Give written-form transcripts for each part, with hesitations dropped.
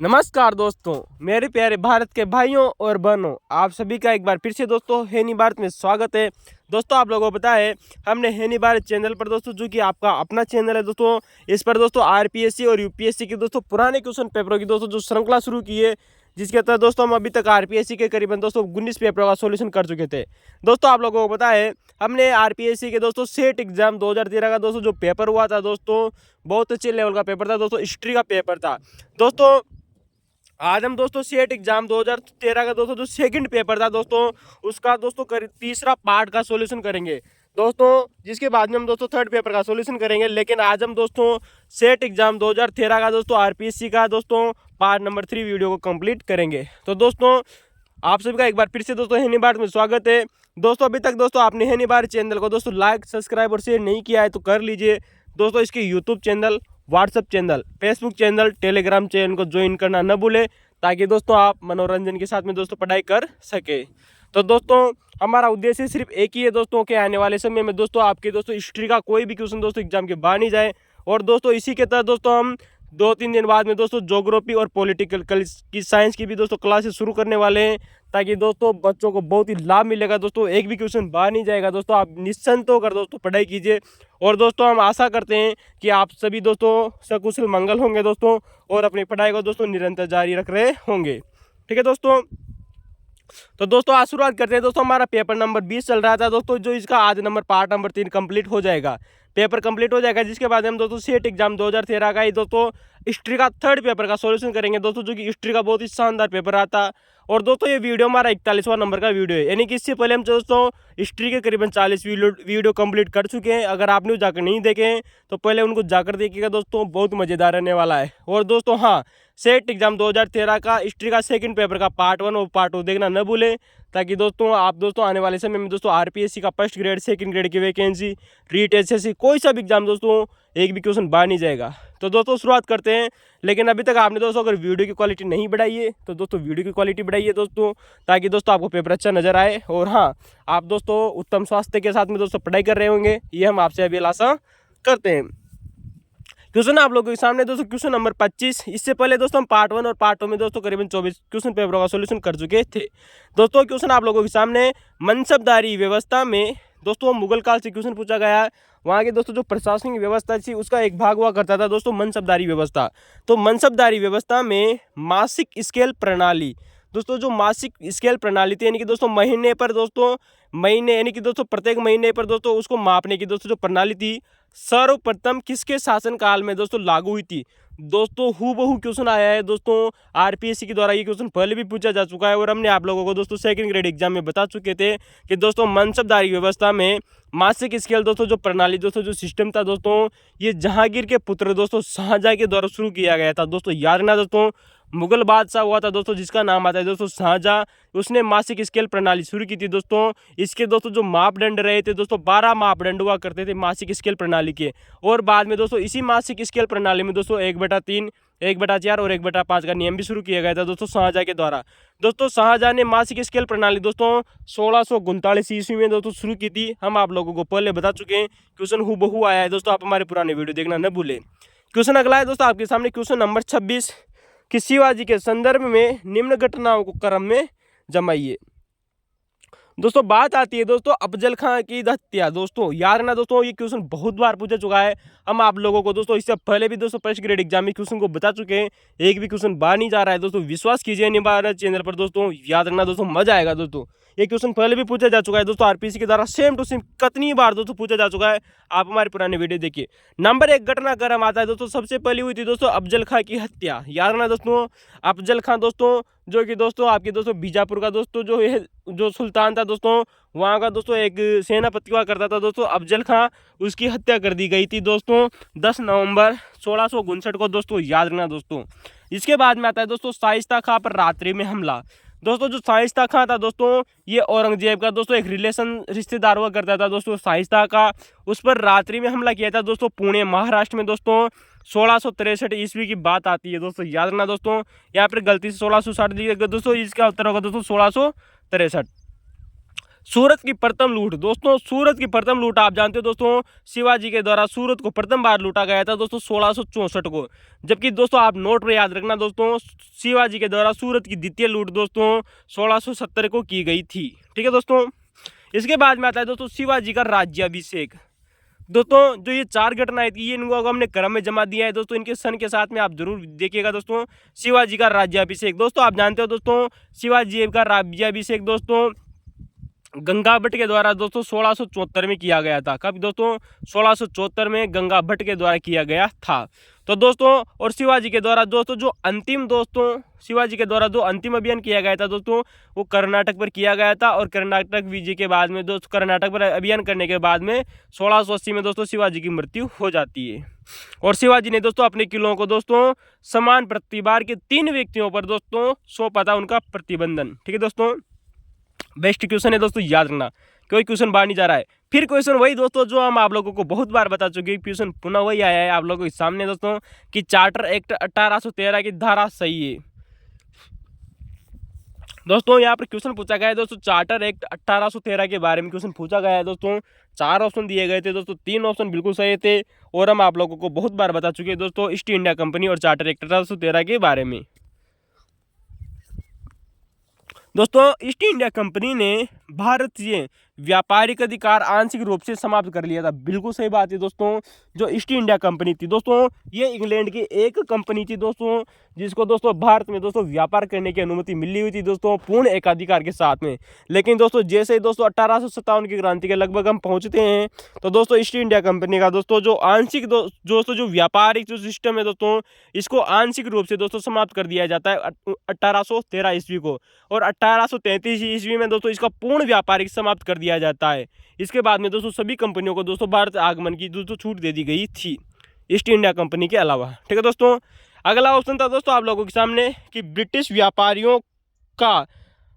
नमस्कार दोस्तों, मेरे प्यारे भारत के भाइयों और बहनों, आप सभी का एक बार फिर से दोस्तों हैनी भारत में स्वागत है। दोस्तों आप लोगों को पता है, हमने हैनी भारत चैनल पर दोस्तों, जो कि आपका अपना चैनल है दोस्तों, इस पर दोस्तों आरपीएससी और यूपीएससी के दोस्तों पुराने क्वेश्चन पेपरों की दोस्तों जो श्रृंखला शुरू की है, जिसके तहत दोस्तों हम अभी तक आरपीएससी के करीबन दोस्तों 19 पेपरों का सोल्यूशन कर चुके थे। दोस्तों आप लोगों को पता है, हमने आरपीएससी के दोस्तों सेट एग्जाम 2013 का दोस्तों जो पेपर हुआ था दोस्तों, बहुत अच्छे लेवल का पेपर था दोस्तों, हिस्ट्री का पेपर था दोस्तों। आज हम दोस्तों सेट एग्जाम 2013 का दोस्तों जो सेकंड पेपर था दोस्तों, उसका दोस्तों तीसरा पार्ट का सॉल्यूशन करेंगे दोस्तों, जिसके बाद में हम दोस्तों थर्ड पेपर का सॉल्यूशन करेंगे। लेकिन आज हम दोस्तों सेट एग्जाम 2013 का दोस्तों आरपीएससी का दोस्तों पार्ट नंबर 3 वीडियो को कंप्लीट करेंगे। तो दोस्तों आप सभी का एक बार फिर से दोस्तों हैनी भारत में स्वागत है। दोस्तों अभी तक दोस्तों आपने हैनी भारत चैनल को दोस्तों लाइक, सब्सक्राइब और शेयर नहीं किया है तो कर लीजिए दोस्तों। इसके YouTube channel, WhatsApp channel, Facebook channel, Telegram channel को ज्वाइन करना न भूलें, ताकि दोस्तों आप मनोरंजन के साथ में दोस्तों पढ़ाई कर सके। तो दोस्तों हमारा उद्देश्य सिर्फ एक ही है दोस्तों, के आने वाले समय में दोस्तों आपके दोस्तों हिस्ट्री का कोई भी क्वेश्चन दोस्तों एग्जाम के बाहर नहीं जाए। और दोस्तों इसी के तहत दोस्तों हम 2-3 दिन बाद में दोस्तों ज्योग्राफी और पॉलिटिकल की साइंस की भी दोस्तों क्लासेस शुरू करने वाले हैं, ताकि दोस्तों बच्चों को बहुत ही लाभ मिलेगा दोस्तों। एक भी क्वेश्चन बाहर नहीं जाएगा दोस्तों, आप निश्चिंत होकर दोस्तों पढ़ाई कीजिए। और दोस्तों हम आशा करते हैं कि आप सभी दोस्तों सकुशल मंगल होंगे दोस्तों, और अपनी पढ़ाई को दोस्तों निरंतर जारी रख रहे होंगे। ठीक है दोस्तों, तो दोस्तों आज शुरुआत करते हैं दोस्तों। हमारा पेपर नंबर 20 चल रहा था दोस्तों, जो इसका आज नंबर पार्ट नंबर 3 कंप्लीट हो जाएगा, पेपर कंप्लीट हो जाएगा। जिसके बाद हम दोस्तों सेट एग्जाम 2013 का ही दोस्तों हिस्ट्री का थर्ड पेपर का सॉल्यूशन करेंगे दोस्तों, जो कि हिस्ट्री का बहुत ही शानदार पेपर आता। और दोस्तों ये वीडियो हमारा 41वां नंबर का वीडियो है, यानी कि इससे पहले हम दोस्तों हिस्ट्री के करीबन 40 वीडियो कंप्लीट कर चुके हैं। अगर आपने जाकर नहीं देखे हैं तो पहले उनको जाकर देखिएगा दोस्तों, बहुत मज़ेदार रहने वाला है। और दोस्तों हाँ, सेट एग्जाम 2013 का हिस्ट्री का सेकंड पेपर का पार्ट 1 और पार्ट 2 देखना न भूलें, ताकि दोस्तों आप दोस्तों आने वाले समय में दोस्तों आरपीएससी का फर्स्ट ग्रेड, सेकंड ग्रेड की वैकेंसी, रीट, एसएससी, कोई सा भी एग्जाम दोस्तों एक भी क्वेश्चन बाहर नहीं जाएगा। तो दोस्तों शुरुआत करते हैं। लेकिन अभी तक आपने दोस्तों अगर वीडियो की क्वालिटी नहीं बढ़ाई है तो दोस्तों वीडियो की क्वालिटी बढ़ाइए दोस्तों, ताकि दोस्तों आपको पेपर अच्छा नजर आए। और हाँ, आप दोस्तों उत्तम स्वास्थ्य के साथ में दोस्तों पढ़ाई कर रहे होंगे, ये हम आपसे अभी आशा करते हैं। क्वेश्चन आप लोगों के सामने दोस्तों क्वेश्चन नंबर 25। इससे पहले दोस्तों हम पार्ट 1 और पार्ट 2 में दोस्तों करीबन 24 क्वेश्चन पेपरों का सॉल्यूशन कर चुके थे दोस्तों। क्वेश्चन आप लोगों के सामने, मनसबदारी व्यवस्था में दोस्तों मुगल काल से क्वेश्चन पूछा गया है। वहाँ की दोस्तों जो प्रशासनिक व्यवस्था थी उसका एक भाग हुआ करता था दोस्तों मनसबदारी व्यवस्था। तो मनसबदारी व्यवस्था में मासिक स्केल प्रणाली दोस्तों, जो मासिक स्केल प्रणाली थी, यानी कि दोस्तों महीने पर दोस्तों, महीने यानी कि दोस्तों प्रत्येक महीने पर दोस्तों उसको मापने की दोस्तों जो प्रणाली थी, सर्वप्रथम किसके शासनकाल में दोस्तों लागू हुई थी। दोस्तों हूबहू क्वेश्चन आया है दोस्तों आरपीएससी के द्वारा, ये क्वेश्चन पहले भी पूछा जा चुका है, और हमने आप लोगों को दोस्तों सेकंड ग्रेड एग्जाम में बता चुके थे कि दोस्तों मनसबदारी व्यवस्था में मासिक स्केल दोस्तों जो प्रणाली दोस्तों जो सिस्टम था दोस्तों, ये जहांगीर के पुत्र दोस्तों शाहजहां के द्वारा शुरू किया गया था दोस्तों। याद रखना दोस्तों, मुगल बादशाह हुआ था दोस्तों जिसका नाम आता है दोस्तों शाहजहां, उसने मासिक स्केल प्रणाली शुरू की थी दोस्तों। इसके दोस्तों जो मापदंड रहे थे दोस्तों, 12 मापदंड हुआ करते थे मासिक स्केल प्रणाली के। और बाद में दोस्तों इसी मासिक स्केल प्रणाली में दोस्तों 1/3, 1/4 और 1/5 का नियम भी शुरू किया गया था दोस्तों शाहजहां के द्वारा। दोस्तों शाहजहां ने मासिक स्केल प्रणाली दोस्तों 1639 ईस्वी में दोस्तों शुरू की थी। हम आप लोगों को पहले बता चुके हैं, क्वेश्चन हूबहू आया है दोस्तों, आप हमारे पुराने वीडियो देखना न भूलें। क्वेश्चन अगला है दोस्तों आपके सामने, क्वेश्चन नंबर 26 कि शिवाजी के संदर्भ में निम्न घटनाओं को क्रम में जमाइए। दोस्तों बात आती है दोस्तों अफजल खां की हत्या। दोस्तों याद रखना दोस्तों, ये क्वेश्चन बहुत बार पूछा चुका है। हम आप लोगों को दोस्तों इससे पहले भी दोस्तों फर्स्ट ग्रेड एग्जाम में क्वेश्चन को बता चुके हैं, एक भी क्वेश्चन बाहर नहीं जा रहा है दोस्तों। विश्वास कीजिए निभाना चैनल पर दोस्तों, याद रखना दोस्तों, मजा आएगा दोस्तों। ये क्वेश्चन पहले भी पूछा जा चुका है दोस्तों आरपीएससी के द्वारा, सेम टू सेम कितनी बार दोस्तों पूछा जा चुका है, आप हमारे पुराने वीडियो देखिए। नंबर 1 घटनाक्रम आता है दोस्तों, सबसे पहले हुई थी दोस्तों अफजल खां की हत्या। याद रखना दोस्तों, अफजल खां दोस्तों जो कि दोस्तों आपके दोस्तों बीजापुर का दोस्तों जो है जो सुल्तान था दोस्तों, वहाँ का दोस्तों एक सेनापति हुआ करता था दोस्तों अफजल खां, उसकी हत्या कर दी गई थी दोस्तों 10 नवंबर 1659 को दोस्तों। याद रखना दोस्तों। इसके बाद में आता है दोस्तों शाइस्ता खां पर रात्रि में हमला। दोस्तों जो शाइस्ता खां था दोस्तों, ये औरंगजेब का दोस्तों एक रिश्तेदार हुआ करता था दोस्तों शाइस्ता का, उस पर रात्रि में हमला किया था दोस्तों पुणे महाराष्ट्र में दोस्तों। 1663 ईस्वी की बात आती है दोस्तों, याद रखना दोस्तों, यहाँ पर गलती से 1660 लिखा दोस्तों, इसका उत्तर होगा दोस्तों 1663। सूरत की प्रथम लूट। दोस्तों सूरत की प्रथम लूट आप जानते हो दोस्तों, शिवाजी के द्वारा सूरत को प्रथम बार लूटा गया था दोस्तों 1664 को। जबकि दोस्तों आप नोट पर याद रखना दोस्तों, शिवाजी के द्वारा सूरत की द्वितीय लूट दोस्तों 1670 को की गई थी। ठीक है दोस्तों। इसके बाद में आता है दोस्तों शिवाजी का राज्याभिषेक। दोस्तों जो ये 4 घटनाएं थी, ये इनको हमने क्रम में जमा दिया है दोस्तों, इनके सन के साथ में आप जरूर देखिएगा दोस्तों। शिवाजी का राज्याभिषेक। दोस्तों आप जानते हो दोस्तों, शिवाजी का राज्याभिषेक दोस्तों गंगा भट्ट के द्वारा दोस्तों 1674 में किया गया था। कब दोस्तों? 1674 में गंगा भट्ट के द्वारा किया गया था। तो दोस्तों और शिवाजी के द्वारा दोस्तों जो अंतिम शिवाजी के द्वारा जो अंतिम अभियान किया गया था दोस्तों, वो कर्नाटक पर किया गया था। और कर्नाटक विजय के बाद में दोस्तों, कर्नाटक पर अभियान करने के बाद में 1680 में दोस्तों शिवाजी की मृत्यु हो जाती है। और शिवाजी ने दोस्तों अपने किलों को दोस्तों समान प्रतिबार के 3 व्यक्तियों पर दोस्तों सौंपा था उनका प्रतिबंधन। ठीक है दोस्तों। बेस्ट क्वेश्चन है दोस्तों, याद रखना, कोई क्वेश्चन बाहर नहीं जा रहा है। फिर क्वेश्चन वही दोस्तों जो हम आप लोगों को बहुत बार बता चुके हैं, क्वेश्चन पुनः वही आया है आप लोगों के सामने दोस्तों कि चार्टर एक्ट 1813 की धारा सही है। दोस्तों यहाँ पर क्वेश्चन पूछा गया है दोस्तों, चार्टर एक्ट 1813 के बारे में क्वेश्चन पूछा गया है दोस्तों। 4 ऑप्शन दिए गए थे दोस्तों, 3 ऑप्शन बिल्कुल सही थे। और हम आप लोगों को बहुत बार बता चुके हैं दोस्तों ईस्ट इंडिया कंपनी और चार्टर एक्ट 1813 के बारे में। दोस्तों ईस्ट इंडिया कंपनी ने भारतीय व्यापारिक अधिकार आंशिक रूप से समाप्त कर लिया था। बिल्कुल सही बात है दोस्तों। जो ईस्ट इंडिया कंपनी थी दोस्तों, ये इंग्लैंड की एक कंपनी थी दोस्तों, जिसको दोस्तों भारत में दोस्तों व्यापार करने की अनुमति मिली हुई थी दोस्तों पूर्ण एकाधिकार के साथ में। लेकिन दोस्तों जैसे ही दोस्तों 1857 की क्रांति के लगभग हम पहुंचते हैं, तो दोस्तों ईस्ट इंडिया कंपनी का दोस्तों जो आंशिक दोस्तों जो व्यापारिक जो सिस्टम है दोस्तों, इसको आंशिक रूप से दोस्तों समाप्त कर दिया जाता है 1813 ईस्वी को। और 1833 ईस्वी में दोस्तों इसका पूर्ण व्यापारिक समाप्त कर दिया जाता है। इसके बाद में दोस्तों सभी कंपनियों को दोस्तों भारत आगमन की दोस्तों छूट दे दी गई थी ईस्ट इंडिया कंपनी के अलावा। ठीक है दोस्तों। अगला ऑप्शन था दोस्तों आप लोगों के सामने कि ब्रिटिश व्यापारियों का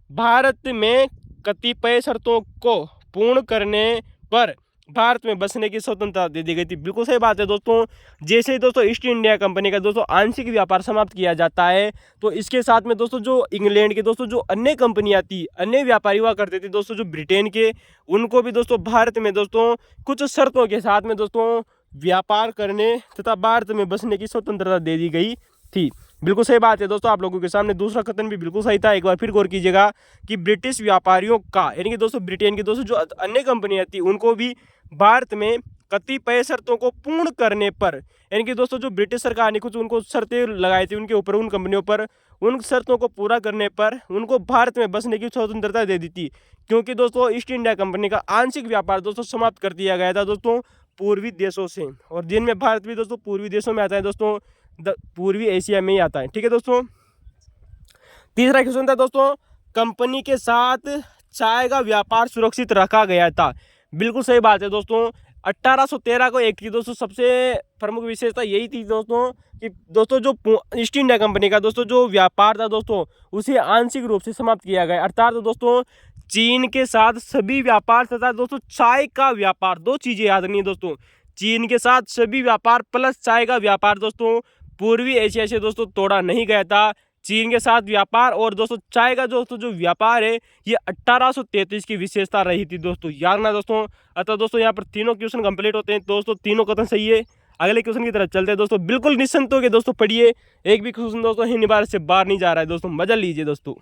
भारत में कतिपय शर्तों को पूर्ण करने पर भारत में बसने की स्वतंत्रता दे दी गई थी। बिल्कुल सही बात है दोस्तों। जैसे ही दोस्तों ईस्ट इंडिया कंपनी का दोस्तों आंशिक व्यापार समाप्त किया जाता है, तो इसके साथ में दोस्तों जो इंग्लैंड के दोस्तों जो अन्य कंपनियां थी, अन्य व्यापारी हुआ करते थे दोस्तों जो ब्रिटेन के, उनको भी दोस्तों भारत में दोस्तों कुछ शर्तों के साथ में दोस्तों व्यापार करने तथा भारत में बसने की स्वतंत्रता दे दी गई थी। बिल्कुल सही बात है दोस्तों। आप लोगों के सामने दूसरा कथन भी बिल्कुल सही था। एक बार फिर गौर कीजिएगा कि ब्रिटिश व्यापारियों का, यानी कि दोस्तों ब्रिटेन की दोस्तों जो अन्य कंपनियां थी, उनको भी भारत में कतिपय शर्तों को पूर्ण करने पर, यानी कि दोस्तों जो ब्रिटिश सरकार ने कुछ उनको शर्तें लगाई थी उनके ऊपर, उन कंपनियों पर, उन शर्तों को पूरा करने पर उनको भारत में बसने की स्वतंत्रता दे दी थी। क्योंकि दोस्तों ईस्ट इंडिया कंपनी का आंशिक व्यापार दोस्तों समाप्त कर दिया गया था दोस्तों पूर्वी देशों से, और जिनमें भारत भी दोस्तों पूर्वी देशों में आता है दोस्तों, पूर्वी एशिया में ही आता है। ठीक है दोस्तों। तीसरा क्वेश्चन था दोस्तों, कंपनी के साथ चाय का व्यापार सुरक्षित रखा गया था। बिल्कुल सही बात है दोस्तों। 1813 को एक्ट की दोस्तों सबसे प्रमुख विशेषता यही थी दोस्तों कि दोस्तों जो ईस्ट इंडिया कंपनी का दोस्तों जो व्यापार था दोस्तों, उसे आंशिक रूप से समाप्त किया गया। अर्थात दोस्तों चीन के साथ सभी व्यापार तथा दोस्तों चाय का व्यापार, 2 चीजें याद रखनी है दोस्तों, चीन के साथ सभी व्यापार प्लस चाय का व्यापार दोस्तों पूर्वी एशिया से दोस्तों तोड़ा नहीं गया था। चीन के साथ व्यापार और दोस्तों चाय का दोस्तों जो व्यापार है, ये 1833 की विशेषता रही थी दोस्तों, याद रखना दोस्तों। अतः दोस्तों यहाँ पर तीनों क्वेश्चन कंप्लीट होते हैं दोस्तों, तीनों कथन सही है। अगले क्वेश्चन की तरफ चलते हैं दोस्तों। बिल्कुल निश्चिंत होकर दोस्तों पढ़िए, एक भी क्वेश्चन दोस्तों हिंदी भारत से बाहर नहीं जा रहा है दोस्तों, मजा लीजिए दोस्तों।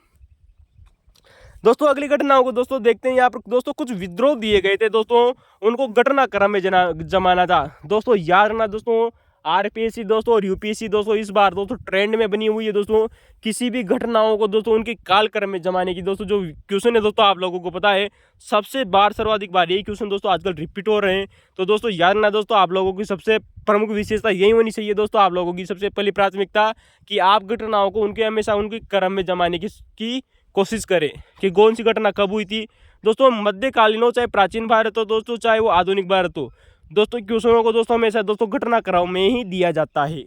दोस्तों अगली घटनाओं को दोस्तों देखते हैं। यहाँ पर दोस्तों कुछ विद्रोह दिए गए थे दोस्तों, उनको घटनाक्रम में जमाना था दोस्तों, याद रखना दोस्तों। आरपीएससी दोस्तों और यूपीएससी दोस्तों इस बार दोस्तों ट्रेंड में बनी हुई है दोस्तों, किसी भी घटनाओं को दोस्तों उनके कालक्रम में जमाने की। दोस्तों जो क्वेश्चन है दोस्तों आप लोगों को पता है, सबसे बार सर्वाधिक बार यही क्वेश्चन दोस्तों आजकल रिपीट हो रहे हैं। तो दोस्तों याद रखना दोस्तों, आप लोगों की सबसे प्रमुख विशेषता यही होनी चाहिए दोस्तों, आप लोगों की सबसे पहली प्राथमिकता कि आप घटनाओं को उनके हमेशा उनके क्रम में जमाने की कोशिश करें कि कौन सी घटना कब हुई थी दोस्तों। मध्यकालीन हो चाहे प्राचीन भारत हो दोस्तों, चाहे वो आधुनिक भारत हो दोस्तों, क्वेश्चनों को दोस्तों हमेशा दोस्तों घटनाक्रम में ही दिया जाता है।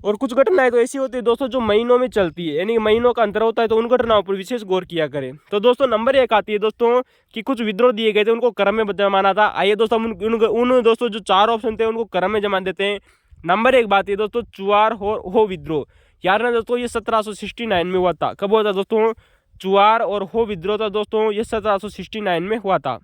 और कुछ घटनाएं तो ऐसी होती है दोस्तों जो महीनों में चलती है, यानी महीनों का अंतर होता है, तो उन घटनाओं पर विशेष गौर किया करें। तो दोस्तों नंबर 1 आती है दोस्तों कि कुछ विद्रोह दिए गए थे, उनको क्रम में जमाना था। आइए दोस्तों उन दोस्तों जो 4 ऑप्शन थे उनको क्रम में जमा देते हैं। नंबर 1 बात है दोस्तों चुआर हो विद्रोह। यार ना दोस्तों ये 1769 में हुआ था। कब हुआ था दोस्तों? चुआर और हो विद्रोह था दोस्तों, ये 1769 में हुआ था,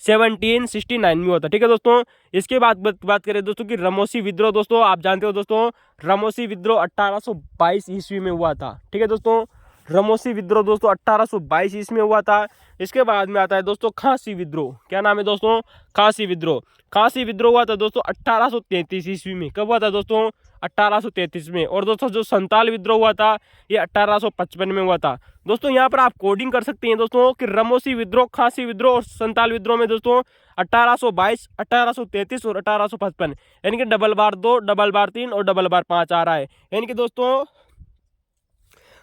1769 में हुआ था। ठीक है दोस्तों। इसके बाद बात करें दोस्तों कि रमोसी विद्रोह। दोस्तों आप जानते हो दोस्तों, रमोसी विद्रोह 1822 ईस्वी में हुआ था। ठीक है दोस्तों, रमोसी विद्रोह दोस्तों 1822 ईस्वी में हुआ था। इसके बाद में आता है दोस्तों खासी विद्रोह। क्या नाम है दोस्तों? खासी विद्रोह। खासी विद्रोह हुआ था दोस्तों 1833 ईस्वी में। कब हुआ था दोस्तों? 1833 में। और दोस्तों जो संताल विद्रोह हुआ था ये 1855 में हुआ था। दोस्तों यहाँ पर आप कोडिंग कर सकते हैं दोस्तों कि रमोसी विद्रोह, खासी विद्रोह और संताल विद्रोह में दोस्तों 1822, 1833 और 1855, यानी कि डबल बार 2, डबल बार 3 और डबल बार 5 आ रहा है। यानी कि दोस्तों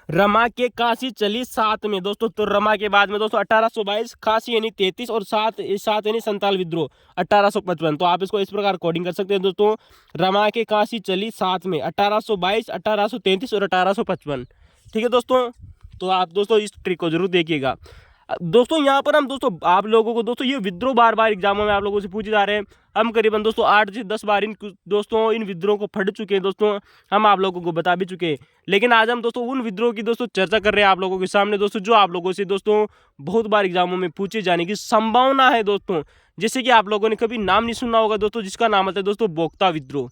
रमा के काशी चली 7 में दोस्तों। तो रमा के बाद में दोस्तों 1822, खासी यानी 33 और 7 यानी संताल विद्रोह 1855। तो आप इसको इस प्रकार कोडिंग कर सकते हैं दोस्तों, रमा के काशी चली 7 में, 1822, 1833 और 1855। ठीक है दोस्तों। तो आप दोस्तों इस ट्रिक को जरूर देखिएगा। दोस्तों यहाँ पर हम दोस्तों आप लोगों को दोस्तों ये विद्रोह बार बार एग्जामों में आप लोगों से पूछे जा रहे हैं। हम करीबन दोस्तों 8 से 10 बार इन विद्रोह को पढ़ चुके हैं दोस्तों, हम आप लोगों को बता भी चुके हैं। लेकिन आज हम दोस्तों उन विद्रोह की दोस्तों चर्चा कर रहे हैं आप लोगों के सामने दोस्तों, जो आप लोगों से दोस्तों बहुत बार एग्जामों में पूछे जाने की संभावना है दोस्तों। जैसे कि आप लोगों ने कभी नाम नहीं सुना होगा दोस्तों, जिसका नाम आता है दोस्तों बोगता विद्रोह।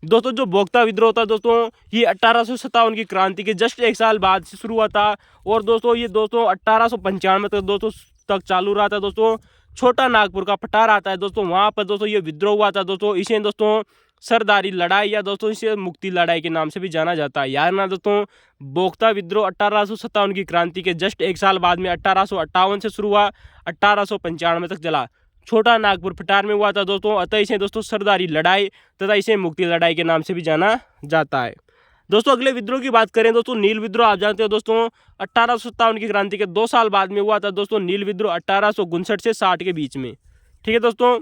दोस्तों जो बोगता विद्रोह था दोस्तों, ये 1857 की क्रांति के जस्ट 1 साल बाद से शुरू हुआ था। और दोस्तों ये दोस्तों 1895 तक दोस्तों चालू रहा था दोस्तों। छोटा नागपुर का पठार आता है दोस्तों, वहाँ पर दोस्तों ये विद्रोह हुआ था दोस्तों। इसे दोस्तों सरदारी लड़ाई या दोस्तों इसे मुक्ति लड़ाई के नाम से भी जाना जाता है। यार ना दोस्तों, बोगता विद्रोह 1857 की क्रांति के जस्ट 1 साल बाद में 1858 से शुरू हुआ, 1895 तक चला। छोटा नागपुर पठार में हुआ था दोस्तों, अतः इसे दोस्तों सरदारी लड़ाई तथा इसे मुक्ति लड़ाई के नाम से भी जाना जाता है। दोस्तों अगले विद्रोह की बात करें दोस्तों, नील विद्रोह। आप जानते हो दोस्तों 1857 की क्रांति के 2 साल बाद में हुआ था दोस्तों नील विद्रोह, 1859 से 60 के बीच में। ठीक है दोस्तों।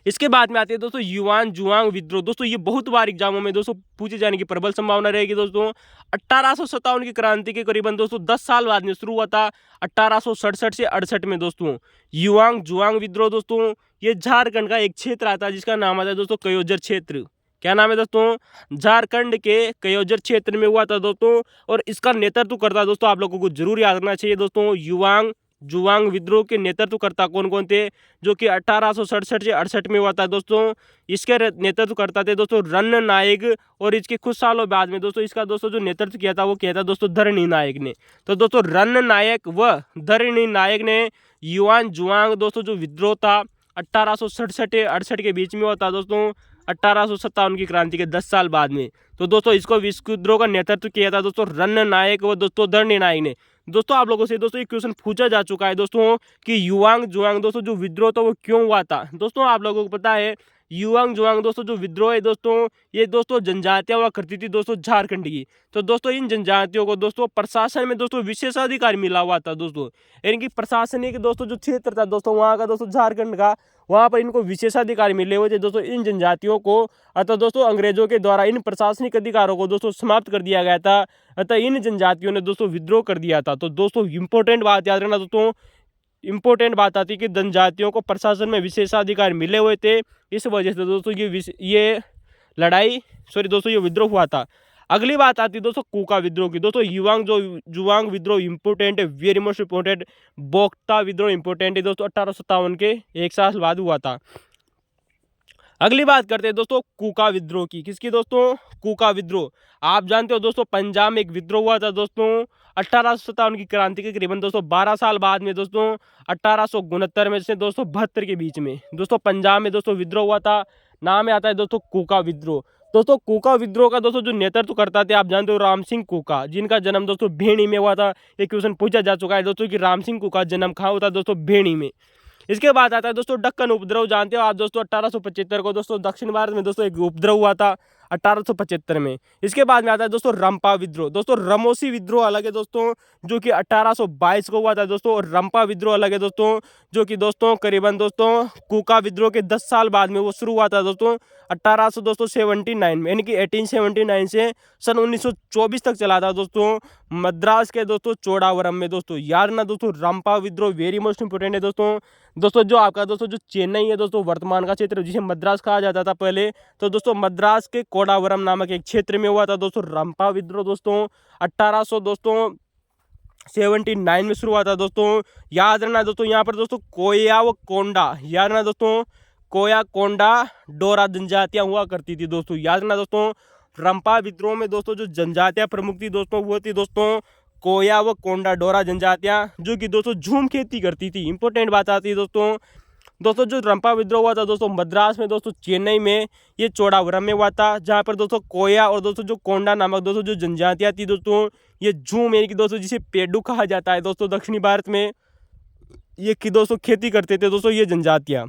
इसके बाद में आते हैं दोस्तों युआन जुआंग विद्रोह। दोस्तों ये बहुत बार एग्जामों में दोस्तों पूछे जाने की प्रबल संभावना रहेगी दोस्तों। 1857 की क्रांति के करीबन दोस्तों 10 साल बाद में शुरू हुआ था, 1867 से 68 में दोस्तों युआंग जुआंग विद्रोह। दोस्तों ये झारखंड का एक क्षेत्र आता है जिसका नाम आता है दोस्तों कयोजर क्षेत्र। क्या नाम है दोस्तों? झारखंड के कयोजर क्षेत्र में हुआ था दोस्तों। और इसका नेतृत्व करता दोस्तों आप लोगों को जरूर याद रखना चाहिए दोस्तों, युआंग जुआंग विद्रोह के नेतृत्वकर्ता कौन कौन थे, जो कि 1867 से 68 में हुआ था दोस्तों। इसके नेतृत्व करता थे दोस्तों रन नायक। और इसके कुछ सालों बाद में दोस्तों इसका दोस्तों जो नेतृत्व किया था वो किया था दोस्तों धरणी नायक ने। तो दोस्तों रन नायक व धरणी नायक ने युआन जुआंग दोस्तों जो विद्रोह था 1867 से 68 के बीच में हुआ था दोस्तों, 1857 की क्रांति के 10 साल बाद में। तो दोस्तों इसको विद्रोह का नेतृत्व किया था दोस्तों रन नायक व दोस्तों धरणी नायक ने। दोस्तों आप लोगों से दोस्तों एक क्वेश्चन पूछा जा चुका है दोस्तों कि युआंग जुआंग दोस्तों जो विद्रोह था वो क्यों हुआ था। दोस्तों आप लोगों को पता है युआंग जुआंग दोस्तों जो विद्रोह है दोस्तों, ये दोस्तों जनजातियां हुआ करती थी दोस्तों झारखंड की। तो दोस्तों इन जनजातियों को दोस्तों प्रशासन में दोस्तों विशेषाधिकार मिला हुआ था दोस्तों, यानी कि प्रशासनिक दोस्तों जो क्षेत्र था दोस्तों वहाँ का दोस्तों झारखंड का, वहाँ पर इनको विशेषाधिकार मिले हुए थे दोस्तों इन जनजातियों को। अतः दोस्तों अंग्रेजों के द्वारा इन प्रशासनिक अधिकारों को दोस्तों समाप्त कर दिया गया था। अतः इन जनजातियों ने दोस्तों विद्रोह कर दिया था। तो दोस्तों इंपॉर्टेंट बात याद रखना दोस्तों, इंपॉर्टेंट बात आती है कि जनजातियों को प्रशासन में विशेषाधिकार मिले हुए थे, इस वजह से दोस्तों ये लड़ाई दोस्तों ये विद्रोह हुआ था। अगली बात आती है दोस्तों कूका विद्रोह की। दोस्तों युआंग जुआंग विद्रोह इंपोर्टेंट है, वेरी मोस्ट इंपोर्टेंट। बोगता विद्रोह इंपोर्टेंट है दोस्तों, 1857 के 1 साल बाद हुआ था। अगली बात करते हैं दोस्तों कूका विद्रोह की। किसकी दोस्तों? कूका विद्रोह। आप जानते हो दोस्तों पंजाब में एक विद्रोह हुआ था दोस्तों 1857 की क्रांति के करीबन दोस्तों 12 साल बाद में दोस्तों 1869 में से दोस्तों 72 के बीच में दोस्तों पंजाब में दोस्तों विद्रोह हुआ था। नाम में आता है दोस्तों कूका विद्रोह। दोस्तों कूका विद्रोह का दोस्तों जो नेतृत्व करता थे आप जानते हो राम सिंह कूका, जिनका जन्म दोस्तों भेणी में हुआ था। एक क्वेश्चन पूछा जा चुका है दोस्तों कि राम सिंह कूका जन्म कहाँ हुआ था दोस्तों? भेणी में। इसके बाद आता है दोस्तों दक्कन उपद्रव। जानते हो आप दोस्तों 1875 को दोस्तों दक्षिण भारत में दोस्तों एक उपद्रव हुआ था 1875 में। इसके बाद में आता है दोस्तों रंपा विद्रोह। दोस्तों रमोसी विद्रोह अलग है दोस्तों जो कि 1822 को हुआ था दोस्तों, और रंपा विद्रोह अलग है दोस्तों जो कि दोस्तों करीबन दोस्तों कूका विद्रोह के 10 साल बाद में वो शुरू हुआ था दोस्तों 1879 में, यानी कि 1879 से सन 1924 तक चला था दोस्तों मद्रास के दोस्तों चोड़ावरम में। दोस्तों यार ना दोस्तों रंपा विद्रोह वेरी मोस्ट इंपोर्टेंट है दोस्तों जो आपका दोस्तों जो चेन्नई है दोस्तों वर्तमान का क्षेत्र जिसे मद्रास कहा जाता था पहले, तो दोस्तों मद्रास के कोडावरम नामक एक क्षेत्र में हुआ था दोस्तों रंपा विद्रोह दोस्तों 1800 दोस्तों 1979 में शुरू हुआ था दोस्तों। याद रखना दोस्तों, यहाँ पर दोस्तों कोया व कोंडा, याद रखना दोस्तों, कोया कोंडा डोरा जनजातियां हुआ करती थी दोस्तों। याद रखना दोस्तों, रंपा विद्रोह में दोस्तों जो जनजातियां प्रमुख थी दोस्तों, वो थी दोस्तों कोया व कोंडा डोरा जनजातियां, जो कि दोस्तों झूम खेती करती थी। इंपॉर्टेंट बात आती है दोस्तों, जो रंपा विद्रोह हुआ था दोस्तों मद्रास में दोस्तों, चेन्नई में, ये चौड़ावरम में हुआ था, जहाँ पर दोस्तों कोया और दोस्तों जो कोंडा नामक दोस्तों जो जनजातियां थी दोस्तों, ये झूम यानी कि दोस्तों जिसे पेडू कहा जाता है दोस्तों दक्षिणी भारत में, ये की दोस्तों खेती करते थे दोस्तों ये जनजातियां।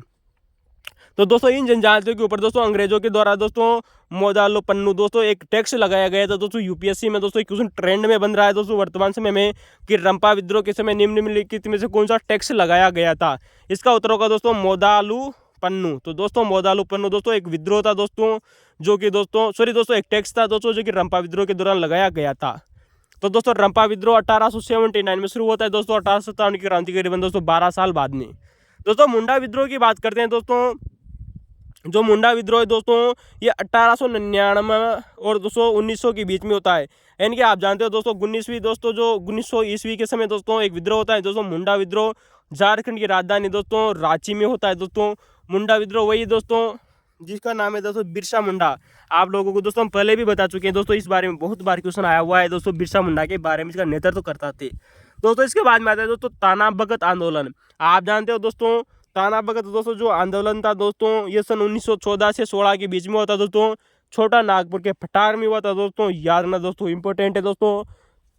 तो दोस्तों इन जनजातियों के ऊपर दोस्तों अंग्रेजों के द्वारा दोस्तों मोदालो पन्नू दोस्तों एक टैक्स लगाया गया था दोस्तों। यूपीएससी में दोस्तों एक क्वेश्चन ट्रेंड में बन रहा है दोस्तों वर्तमान समय में कि रंपा विद्रोह के समय निम्नलिखित में से कौन सा टैक्स लगाया गया था। इसका उत्तर होगा दोस्तों मोदालू पन्नू। तो दोस्तों मोदालू पन्नू दोस्तों एक विद्रोह था दोस्तों, जो कि दोस्तों एक टैक्स था दोस्तों, जो कि रंपा विद्रोह के दौरान लगाया गया था। तो दोस्तों रंपा विद्रोह 1879 में शुरू होता है दोस्तों, 1857 की क्रांति करीबन दोस्तों 12 साल बाद में। दोस्तों मुंडा विद्रोह की बात करते हैं दोस्तों, जो मुंडा विद्रोह है दोस्तों, ये 1899 और 1900 के बीच में होता है। यानी कि आप जानते हो दोस्तों 1900 ईस्वी के समय दोस्तों एक विद्रोह होता है दोस्तों मुंडा विद्रोह, झारखंड की राजधानी दोस्तों रांची में होता है दोस्तों। मुंडा विद्रोह वही दोस्तों जिसका नाम है दोस्तों बिरसा मुंडा। आप लोगों को दोस्तों हम पहले भी बता चुके हैं दोस्तों, इस बारे में बहुत बार क्वेश्चन आया हुआ है दोस्तों बिरसा मुंडा के बारे में, इसका नेतृत्व करता थे दोस्तों। इसके बाद में आता है दोस्तों ताना भगत आंदोलन। आप जानते हो दोस्तों ताना भगत दोस्तों जो आंदोलन था दोस्तों, ये सन 1914 से 16 के बीच में होता दोस्तों, छोटा नागपुर के फटार में हुआ था दोस्तों। याद रखना दोस्तों, इंपॉर्टेंट है दोस्तों,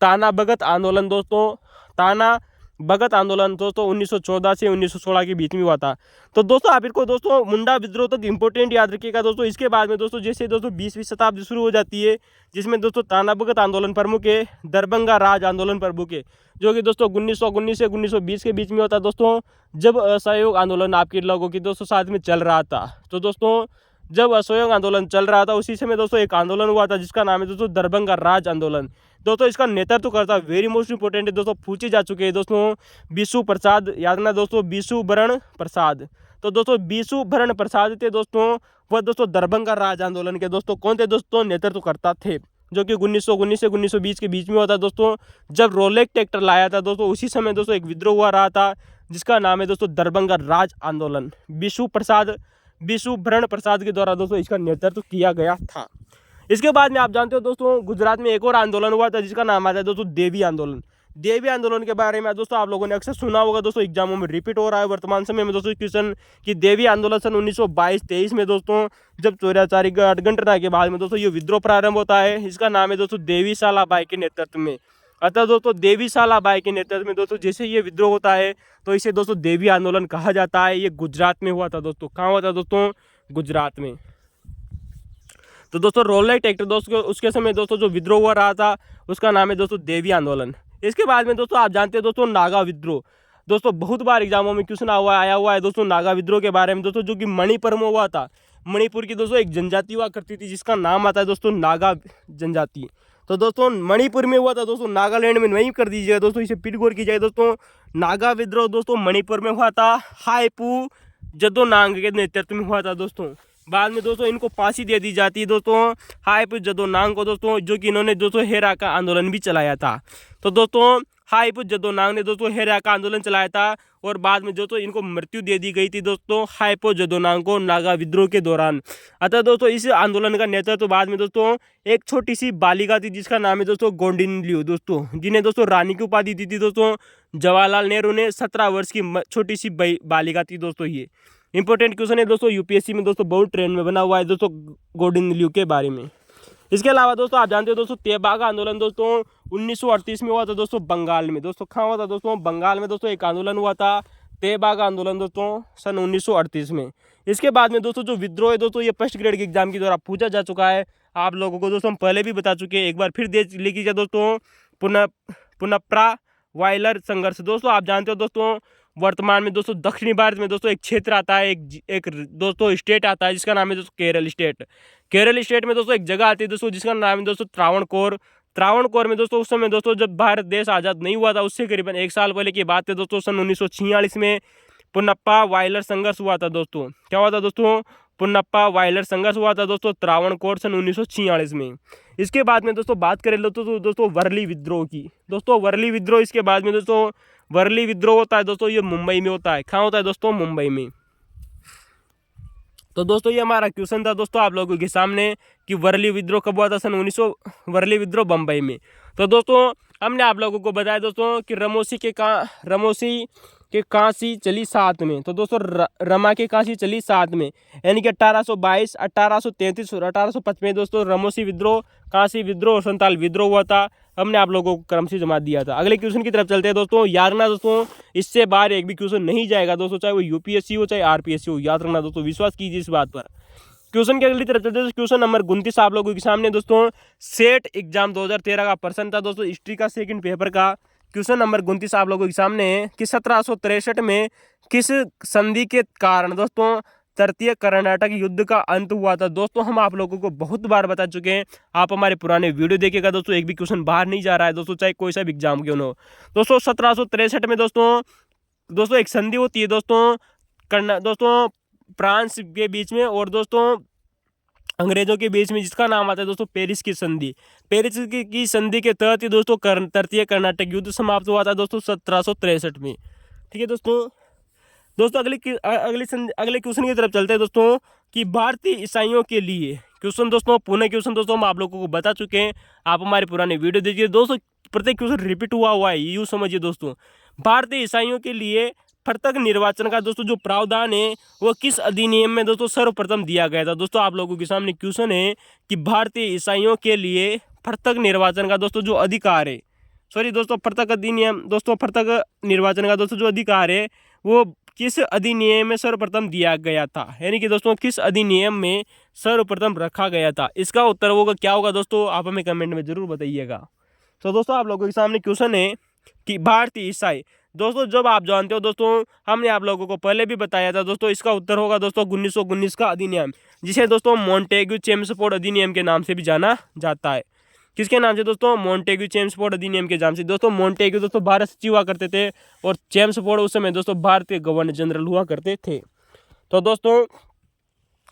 ताना भगत आंदोलन दोस्तों, ताना भगत आंदोलन दोस्तों 1914 से 1916 के बीच में हुआ था। तो दोस्तों आप इनको दोस्तों मुंडा विद्रोह तक इंपॉर्टेंट याद रखिएगा दोस्तों। इसके बाद में दोस्तों जैसे दोस्तों 20वीं शताब्दी शुरू हो जाती है, जिसमें दोस्तों ताना भगत आंदोलन प्रमुख है, दरभंगा राज आंदोलन प्रमुख है, जो कि दोस्तों 1919 से 1920 के बीच में होता है दोस्तों, जब असहयोग आंदोलन आपके लोगों की दोस्तों साथ में चल रहा था। तो दोस्तों जब असहयोग आंदोलन चल रहा था उसी समय दोस्तों एक आंदोलन हुआ था जिसका नाम है दोस्तों दरभंगा राज आंदोलन। दोस्तों इसका नेतृत्व करता वेरी मोस्ट इंपॉर्टेंट है दोस्तों, पूछे जा चुके हैं दोस्तों, बिशु प्रसाद। याद रखना दोस्तों बिशु भरण प्रसाद। तो दोस्तों बिशु भरण प्रसाद थे दोस्तों, वह दोस्तों दरभंगा राज आंदोलन के दोस्तों कौन थे दोस्तों, नेतृत्व करता थे, जो कि 1919 से 1920 के बीच में होता दोस्तों। जब रोलेक ट्रैक्टर लाया था दोस्तों उसी समय दोस्तों एक विद्रोह हुआ रहा था जिसका नाम है दोस्तों दरभंगा राज आंदोलन। बिशु भरण प्रसाद के द्वारा दोस्तों इसका नेतृत्व किया गया था। इसके बाद में आप जानते हो दोस्तों गुजरात में एक और आंदोलन हुआ था जिसका नाम आता है दोस्तों देवी आंदोलन। देवी आंदोलन के बारे में दोस्तों आप लोगों ने अक्सर सुना होगा दोस्तों, एग्जामों में रिपीट हो रहा है वर्तमान समय में दोस्तों क्वेश्चन कि देवी आंदोलन सन 1922-23 में दोस्तों जब चौराचारी गठबंधन के बाद में दोस्तों ये विद्रोह प्रारंभ होता है। इसका नाम है दोस्तों देवी सालाबाई के नेतृत्व में। अतः दोस्तों देवी सालाबाई के नेतृत्व में दोस्तों जैसे ये विद्रोह होता है तो इसे दोस्तों देवी आंदोलन कहा जाता है। ये गुजरात में हुआ था दोस्तों, कहाँ हुआ था दोस्तों, गुजरात में। तो दोस्तों रोलेक ट्रैक्टर दोस्तों उसके समय दोस्तों जो विद्रोह हुआ रहा था उसका नाम है दोस्तों देवी आंदोलन। इसके बाद में दोस्तों आप जानते हो दोस्तों नागा विद्रोह। दोस्तों बहुत बार एग्जामों में क्वेश्चन आया हुआ है दोस्तों नागा विद्रोह के बारे में दोस्तों, जो कि मणिपुर में हुआ था। मणिपुर की दोस्तों एक जनजाति हुआ करती थी जिसका नाम आता है दोस्तों नागा जनजाति। तो दोस्तों मणिपुर में हुआ था दोस्तों, नागालैंड में नहीं कर दीजिएगा दोस्तों, इसे पिट गौर की जाए दोस्तों। नागा विद्रोह दोस्तों मणिपुर में हुआ था, हाईपू जदोनांग के नेतृत्व में हुआ था दोस्तों। बाद में दोस्तों इनको फांसी दे दी जाती है दोस्तों हाईपू जदोनांग को दोस्तों, जो कि इन्होंने दोस्तों हेरा का आंदोलन भी चलाया था। तो दोस्तों हाईपू जदोनांग ने दोस्तों हेरा का आंदोलन चलाया था और बाद में दोस्तों इनको मृत्यु दे दी गई थी दोस्तों हाईपू जदोनांग को नागा विद्रोह के दौरान। अतः दोस्तों इस आंदोलन का नेतृत्व बाद में दोस्तों एक छोटी सी बालिका थी जिसका नाम है दोस्तों गोंडिन्यू दोस्तों, जिन्हें दोस्तों रानी की उपाधि दी थी दोस्तों जवाहरलाल नेहरू ने। 17 वर्ष की छोटी सी बालिका थी दोस्तों। ये इंपॉर्टेंट क्वेश्चन है दोस्तों, यूपीएससी में दोस्तों बहुत ट्रेंड में बना हुआ है दोस्तों गोंडिन्यू के बारे में। इसके अलावा दोस्तों आप जानते हो दोस्तों तेबागा आंदोलन दोस्तों 1938 में हुआ था दोस्तों बंगाल में। दोस्तों कहाँ हुआ था दोस्तों, बंगाल में दोस्तों एक आंदोलन हुआ था तेबागा आंदोलन दोस्तों सन 1938 में। इसके बाद में दोस्तों जो विद्रोह है दोस्तों ये फर्स्ट ग्रेड के एग्जाम के द्वारा पूछा जा चुका है। आप लोगों को दोस्तों हम पहले भी बता चुके हैं, एक बार फिर देख लीजिए दोस्तों पुनप्रा वायलर संघर्ष। दोस्तों आप जानते हो दोस्तों वर्तमान में दोस्तों दक्षिणी भारत में दोस्तों एक क्षेत्र आता है, एक दोस्तों स्टेट आता है जिसका नाम है दोस्तों केरल स्टेट। केरल स्टेट में दोस्तों एक जगह आती है दोस्तों जिसका नाम है दोस्तों त्रावणकोर में दोस्तों उस समय दोस्तों जब भारत देश आज़ाद नहीं हुआ था उससे करीबन 1 साल पहले की बात है दोस्तों सन 1946 में पुनप्पा वायलर संघर्ष हुआ था दोस्तों। क्या हुआ था दोस्तों, पुन्नप्पा वायलर संघर्ष हुआ था दोस्तों त्रावणकोर सन 1946 में। इसके बाद में दोस्तों बात करें दोस्तों वर्ली विद्रोह की। दोस्तों वर्ली विद्रोह, इसके बाद में दोस्तों वर्ली विद्रोह होता है दोस्तों, ये मुंबई में होता है। कहाँ होता है दोस्तों? मुंबई में। तो दोस्तों ये हमारा क्वेश्चन था दोस्तों आप लोगों के सामने कि वर्ली विद्रोह कब हुआ था? सन 1900। वर्ली विद्रोह बम्बई में। तो दोस्तों हमने आप लोगों को बताया दोस्तों कि रमोसी के कांसी चली साथ में। तो दोस्तों रमा के कांसी चली साथ में, यानी कि 1822, 1833 और 1855 में दोस्तों रमोसी विद्रोह, कांसी विद्रोह और संताल विद्रोह हुआ था। हमने आप लोगों को क्रम से जमा दिया था। अगले क्वेश्चन की तरफ चलते हैं दोस्तों। याद रखना दोस्तों, इससे बाहर एक भी क्वेश्चन नहीं जाएगा दोस्तों, चाहे वो यूपीएससी हो चाहे आरपीएससी हो। याद रखना दोस्तों, विश्वास कीजिए इस बात पर। क्वेश्चन की अगली तरफ चलते हैं। क्वेश्चन नंबर 29 आप लोगों के सामने दोस्तों सेट एग्जाम 2013 का प्रश्न था दोस्तों, हिस्ट्री का सेकंड पेपर का। क्वेश्चन नंबर 29 आप लोगों के सामने है कि 1763 में किस संधि के कारण दोस्तों तृतीय कर्नाटक युद्ध का अंत हुआ था? दोस्तों हम आप लोगों को बहुत बार बता चुके हैं, आप हमारे पुराने वीडियो देखिएगा दोस्तों, एक भी क्वेश्चन बाहर नहीं जा रहा है दोस्तों, चाहे कोई सा भी एग्जाम क्यों न हो। दोस्तों 1763 में दोस्तों एक संधि होती है दोस्तों फ्रांस के बीच में और दोस्तों अंग्रेजों के बीच में, जिसका नाम आता है दोस्तों पेरिस की संधि। पेरिस की संधि के तहत ही दोस्तों तृतीय कर्नाटक युद्ध समाप्त हुआ था दोस्तों 1763 में। ठीक है दोस्तों अगले क्वेश्चन की तरफ चलते हैं दोस्तों कि भारतीय ईसाइयों के लिए क्वेश्चन दोस्तों, पुनः क्वेश्चन दोस्तों हम आप लोगों को बता चुके हैं, आप हमारे पुराने वीडियो देखिए दोस्तों, प्रत्येक क्वेश्चन रिपीट हुआ है, यूँ समझिए दोस्तों। भारतीय ईसाइयों के लिए पृथक निर्वाचन का दोस्तों जो प्रावधान है वो किस अधिनियम में दोस्तों सर्वप्रथम दिया गया था? दोस्तों आप लोगों के सामने क्वेश्चन है कि भारतीय ईसाइयों के लिए पृथक निर्वाचन का दोस्तों जो अधिकार है, सॉरी दोस्तों पृथक अधिनियम, दोस्तों पृथक निर्वाचन का दोस्तों जो अधिकार है वो किस अधिनियम में सर्वप्रथम दिया गया था, यानी कि दोस्तों किस अधिनियम में सर्वप्रथम रखा गया था? इसका उत्तर होगा क्या होगा दोस्तों, आप हमें कमेंट में जरूर बताइएगा। तो दोस्तों आप लोगों के सामने क्वेश्चन है कि भारतीय ईसाई, दोस्तों जब आप जानते हो दोस्तों, हमने आप लोगों को पहले भी बताया था दोस्तों, इसका उत्तर होगा दोस्तों 1919 का अधिनियम, जिसे दोस्तों मॉन्टेग्यू चेम्सफोर्ड अधिनियम के नाम से भी जाना जाता है। किसके नाम से दोस्तों? मॉन्टेग्यू चेम्सफोर्ड अधिनियम के नाम से। दोस्तों मॉन्टेग्यू दोस्तों भारत सचिव हुआ करते थे और चेम्सफोर्ड उस समय दोस्तों भारतीय गवर्नर जनरल हुआ करते थे। तो दोस्तों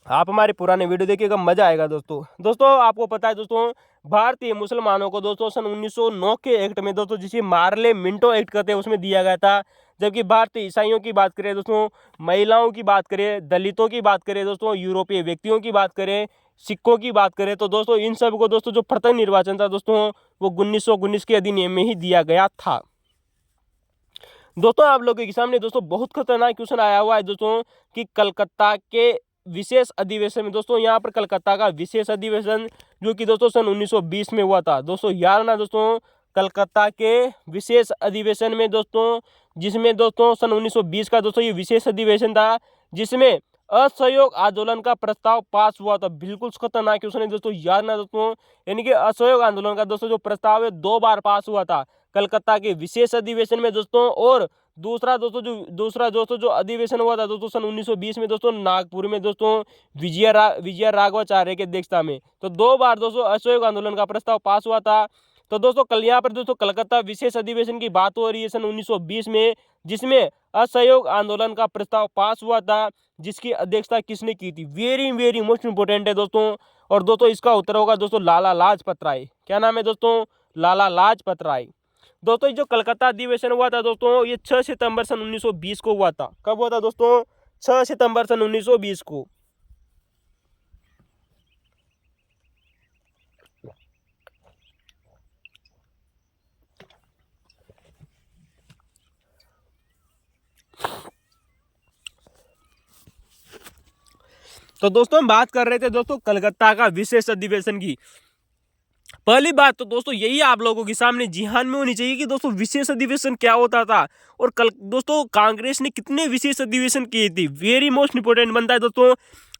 आप हमारे पुराने वीडियो देखिएगा, मजा आएगा दोस्तों आपको पता है दोस्तों, भारतीय मुसलमानों को दोस्तों सन 1909 के एक्ट में दोस्तों, जिसे मार्ले मिंटो एक्ट कहते हैं, उसमें दिया गया था। जबकि भारतीय ईसाइयों की बात करें दोस्तों, महिलाओं की बात करें, दलितों की बात करें दोस्तों, यूरोपीय व्यक्तियों की बात करें, सिखों की बात करें, तो दोस्तों इन सब को दोस्तों जो पृथक निर्वाचन था दोस्तों वो 1919 के अधिनियम में ही दिया गया था। दोस्तों आप लोगों के सामने दोस्तों बहुत खतरनाक क्वेश्चन आया हुआ है दोस्तों कि कलकत्ता के विशेष अधिवेशन में, दोस्तों यहाँ पर कलकत्ता का विशेष अधिवेशन जो कि दोस्तों सन 1920 में हुआ था। दोस्तों याद ना दोस्तों, कलकत्ता के विशेष अधिवेशन में दोस्तों, जिसमें दोस्तों सन 1920 का दोस्तों ये विशेष अधिवेशन था, जिसमें असहयोग आंदोलन का प्रस्ताव पास हुआ था। बिल्कुल खतरनाक क्वेश्चन है दोस्तों, याद ना दोस्तों, यानी कि असहयोग आंदोलन का दोस्तों जो प्रस्ताव है 2 बार पास हुआ था, कलकत्ता के विशेष अधिवेशन में दोस्तों, और दूसरा दोस्तों जो अधिवेशन हुआ था दोस्तों सन 1920 में दोस्तों नागपुर में दोस्तों विजय राघवाचार्य की अध्यक्षता में। तो 2 बार दोस्तों असहयोग आंदोलन का प्रस्ताव पास हुआ था। तो दोस्तों कल यहाँ पर दोस्तों कलकत्ता विशेष अधिवेशन की बात हो रही है सन 1920 में, जिसमें असहयोग आंदोलन का प्रस्ताव पास हुआ था, जिसकी अध्यक्षता किसने की थी? वेरी मोस्ट इंपोर्टेंट है दोस्तों। और दोस्तों इसका उत्तर होगा दोस्तों लाला लाजपत राय। क्या नाम है दोस्तों? लाला लाजपत राय। दोस्तों जो कलकत्ता अधिवेशन हुआ था दोस्तों ये 6 सितंबर सन 1920 को हुआ था। कब हुआ था दोस्तों? 6 सितंबर सन 1920 को। तो दोस्तों हम बात कर रहे थे दोस्तों कलकत्ता का विशेष अधिवेशन की। पहली बात तो दोस्तों यही आप लोगों के सामने ध्यान में होनी चाहिए कि दोस्तों विशेष अधिवेशन क्या होता था और दोस्तों कांग्रेस ने कितने विशेष अधिवेशन किए थे। वेरी मोस्ट इंपोर्टेंट बनता है दोस्तों।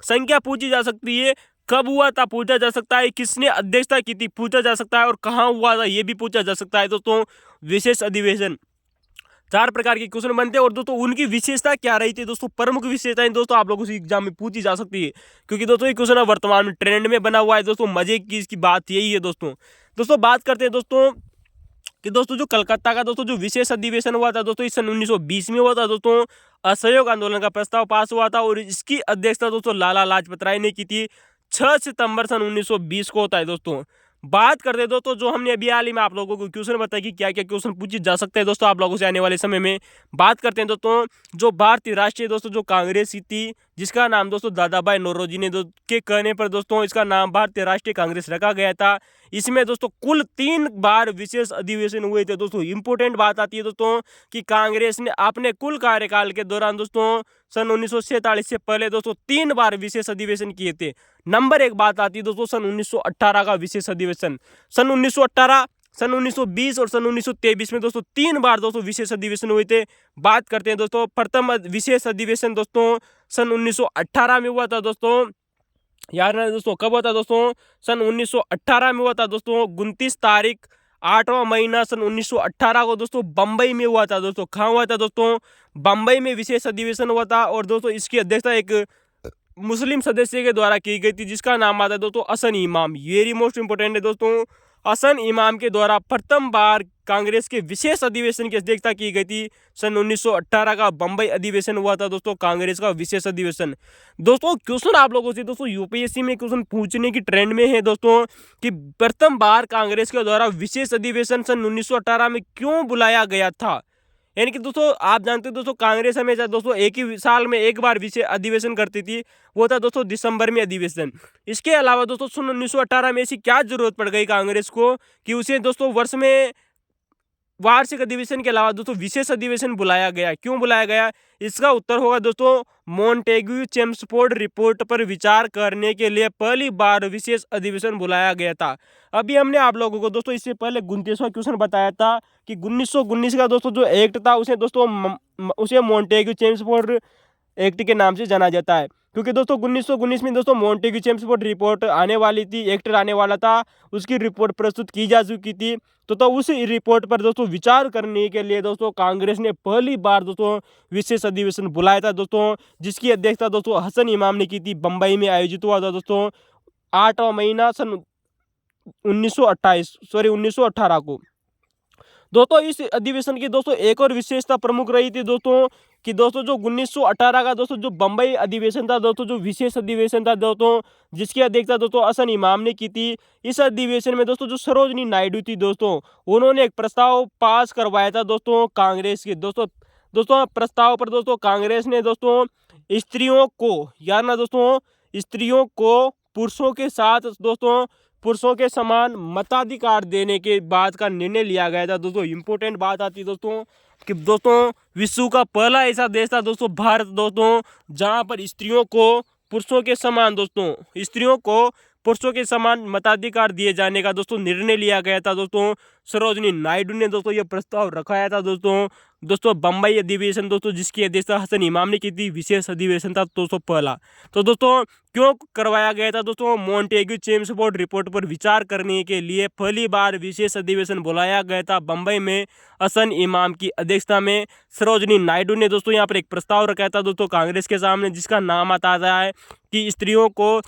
संख्या पूछी जा सकती है, कब हुआ था पूछा जा सकता है, किसने अध्यक्षता की थी पूछा जा सकता है, और कहाँ हुआ था ये भी पूछा जा सकता है दोस्तों। विशेष अधिवेशन 4 प्रकार के क्वेश्चन बनते हैं और दोस्तों उनकी विशेषता क्या रही थी दोस्तों, प्रमुख विशेषताएं दोस्तों आप लोगों से एग्जाम में पूछी जा सकती है, क्योंकि दोस्तों ये क्वेश्चन वर्तमान में ट्रेंड में बना हुआ है दोस्तों। मजे की इसकी बात यही है दोस्तों। बात करते हैं दोस्तों कि दोस्तों जो कलकत्ता का दोस्तों जो विशेष अधिवेशन हुआ था दोस्तों, इस सन 1920 में हुआ था दोस्तों। असहयोग आंदोलन का प्रस्ताव पास हुआ था और इसकी अध्यक्षता दोस्तों लाला लाजपत राय ने की थी। 6 सितंबर सन 1920 को होता है दोस्तों। बात करते हैं दोस्तों, जो हमने अभी हाल ही में आप लोगों को क्वेश्चन बताया कि क्या क्या क्वेश्चन पूछे जा सकते हैं दोस्तों आप लोगों से आने वाले समय में। बात करते हैं दोस्तों, जो भारतीय राष्ट्रीय दोस्तों जो कांग्रेस थी, जिसका नाम दोस्तों दादा भाई नौरोजी ने के कहने पर दोस्तों इसका नाम भारतीय राष्ट्रीय कांग्रेस रखा गया था। इसमें दोस्तों कुल 3 बार विशेष अधिवेशन हुए थे दोस्तों। इंपोर्टेंट बात आती है दोस्तों कि कांग्रेस ने अपने कुल कार्यकाल के दौरान दोस्तों सन 1947 से पहले दोस्तों 3 बार विशेष अधिवेशन किए थे। नंबर 1 बात आती है दोस्तों सन 1918 का विशेष अधिवेशन। सन 1918, सन 1920 और सन 1923 में दोस्तों 3 बार दोस्तों विशेष अधिवेशन हुए थे। बात करते हैं दोस्तों, प्रथम विशेष अधिवेशन दोस्तों सन 1918 में हुआ था दोस्तों। याद रखना दोस्तों, कब हुआ था दोस्तों? सन 1918 में हुआ था दोस्तों। 29 तारीख 8वां महीना सन 1918 को दोस्तों बम्बई में हुआ था दोस्तों। कहाँ हुआ था दोस्तों? बम्बई में विशेष अधिवेशन हुआ था और दोस्तों इसकी अध्यक्षता एक मुस्लिम सदस्य के द्वारा की गई थी, जिसका नाम आता है दोस्तों हसन इमाम। वेरी मोस्ट इंपोर्टेंट है दोस्तों। हसन इमाम के द्वारा प्रथम बार कांग्रेस के विशेष अधिवेशन की अध्यक्षता की गई थी। सन 1918 का बम्बई अधिवेशन हुआ था दोस्तों, कांग्रेस का विशेष अधिवेशन। दोस्तों क्वेश्चन आप लोगों से दोस्तों यूपीएससी में क्वेश्चन पूछने की ट्रेंड में है दोस्तों कि प्रथम बार कांग्रेस के द्वारा विशेष अधिवेशन सन 1918 में क्यों बुलाया गया था। यानी कि दोस्तों आप जानते हो दोस्तों, कांग्रेस हमेशा दोस्तों एक ही साल में एक बार विशेष अधिवेशन करती थी, वो था दोस्तों दिसंबर में अधिवेशन। इसके अलावा दोस्तों सन 1918 में ऐसी क्या जरूरत पड़ गई कांग्रेस को कि उसे दोस्तों वर्ष में वार्षिक अधिवेशन के अलावा दोस्तों विशेष अधिवेशन बुलाया गया। क्यों बुलाया गया? इसका उत्तर होगा दोस्तों मॉन्टेग्यू चेम्सफोर्ड रिपोर्ट पर विचार करने के लिए पहली बार विशेष अधिवेशन बुलाया गया था। अभी हमने आप लोगों को दोस्तों इससे पहले 29वां क्वेश्चन बताया था कि 1919 का दोस्तों जो एक्ट था उसे दोस्तों उसे मॉन्टेग्यू चेम्सफोर्ड एक्ट के नाम से जाना जाता है, क्योंकि दोस्तों 1919 में दोस्तों मॉन्टेग्यू चेम्सफोर्ड रिपोर्ट आने वाली थी, एक्ट आने वाला था, उसकी रिपोर्ट प्रस्तुत की जा चुकी थी। तो उस रिपोर्ट पर दोस्तों विचार करने के लिए दोस्तों कांग्रेस ने पहली बार दोस्तों विशेष अधिवेशन बुलाया था दोस्तों, जिसकी अध्यक्षता दोस्तों हसन इमाम ने की थी। बम्बई में आयोजित हुआ था दोस्तों 8वां महीना सन 1918 को। दोस्तों इस अधिवेशन की दोस्तों एक और विशेषता प्रमुख रही थी दोस्तों कि दोस्तों जो 1918 का दोस्तों जो बम्बई अधिवेशन था दोस्तों, जो विशेष अधिवेशन था दोस्तों, जिसकी अध्यक्षता दोस्तों हसन इमाम ने की थी। इस अधिवेशन में दोस्तों जो सरोजनी नायडू थी दोस्तों, उन्होंने एक प्रस्ताव पास करवाया था दोस्तों कांग्रेस के दोस्तों प्रस्ताव पर दोस्तों कांग्रेस ने दोस्तों स्त्रियों को, यार ना दोस्तों, स्त्रियों को पुरुषों के साथ दोस्तों पुरुषों के समान मताधिकार देने के बाद का निर्णय लिया गया था दोस्तों। इंपॉर्टेंट बात आती है दोस्तों कि दोस्तों विश्व का पहला ऐसा देश था दोस्तों भारत दोस्तों, जहां पर स्त्रियों को पुरुषों के समान मताधिकार दिए जाने का दोस्तों निर्णय लिया गया था दोस्तों। सरोजनी नायडू ने दोस्तों यह प्रस्ताव रखाया था दोस्तों बम्बई अधिवेशन दोस्तों, जिसकी अध्यक्षता हसन इमाम ने की थी। विशेष अधिवेशन था दोस्तों पहला। तो दोस्तों क्यों करवाया गया था दोस्तों? मॉन्टेग्यू चेम्सफोर्ड रिपोर्ट पर विचार करने के लिए पहली बार विशेष अधिवेशन बुलाया गया था बम्बई में हसन इमाम की अध्यक्षता में। सरोजनी नायडू ने दोस्तों यहाँ पर एक प्रस्ताव रखा था दोस्तों कांग्रेस के सामने, जिसका नाम आता है कि स्त्रियों को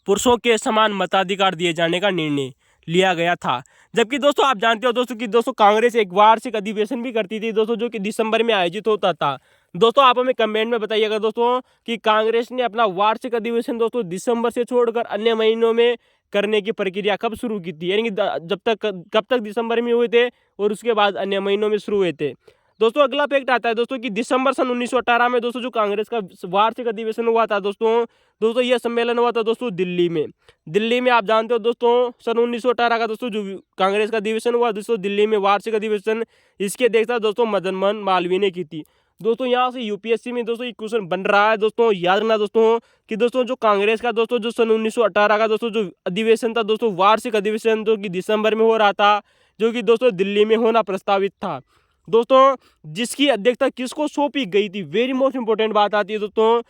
पुरुषों के समान मताधिकार दिए जाने का निर्णय लिया गया था। जबकि दोस्तों आप जानते हो दोस्तों कि दोस्तों कांग्रेस एक वार्षिक अधिवेशन भी करती थी दोस्तों, जो कि दिसंबर में आयोजित होता था। दोस्तों आप हमें कमेंट में बताइएगा दोस्तों कि कांग्रेस ने अपना वार्षिक अधिवेशन दोस्तों दिसंबर से छोड़कर अन्य महीनों में करने की प्रक्रिया कब शुरू की थी, यानी कि कब तक दिसंबर में हुए थे और उसके बाद अन्य महीनों में शुरू हुए थे। दोस्तों अगला फैक्ट आता है दोस्तों कि दिसंबर सन 1918 में दोस्तों जो कांग्रेस का वार्षिक अधिवेशन हुआ था दोस्तों यह सम्मेलन हुआ था दोस्तों दिल्ली में। आप जानते हो दोस्तों सन 1918 का दोस्तों जो कांग्रेस का अधिवेशन हुआ दोस्तों दिल्ली में, वार्षिक अधिवेशन, इसकी अध्यक्षता दोस्तों मदन मोहन मालवीय ने की थी। दोस्तों यहाँ से यूपीएससी में दोस्तों एक क्वेश्चन बन रहा है दोस्तों, याद रखना दोस्तों कि दोस्तों जो कांग्रेस का दोस्तों जो सन 1918 का दोस्तों जो अधिवेशन था दोस्तों, वार्षिक अधिवेशन जो कि दिसंबर में हो रहा था, जो कि दोस्तों दिल्ली में होना प्रस्तावित था दोस्तों, जिसकी अध्यक्षता किसको सौंपी गई थी। वेरी मोस्ट इंपोर्टेंट बात आती है दोस्तों,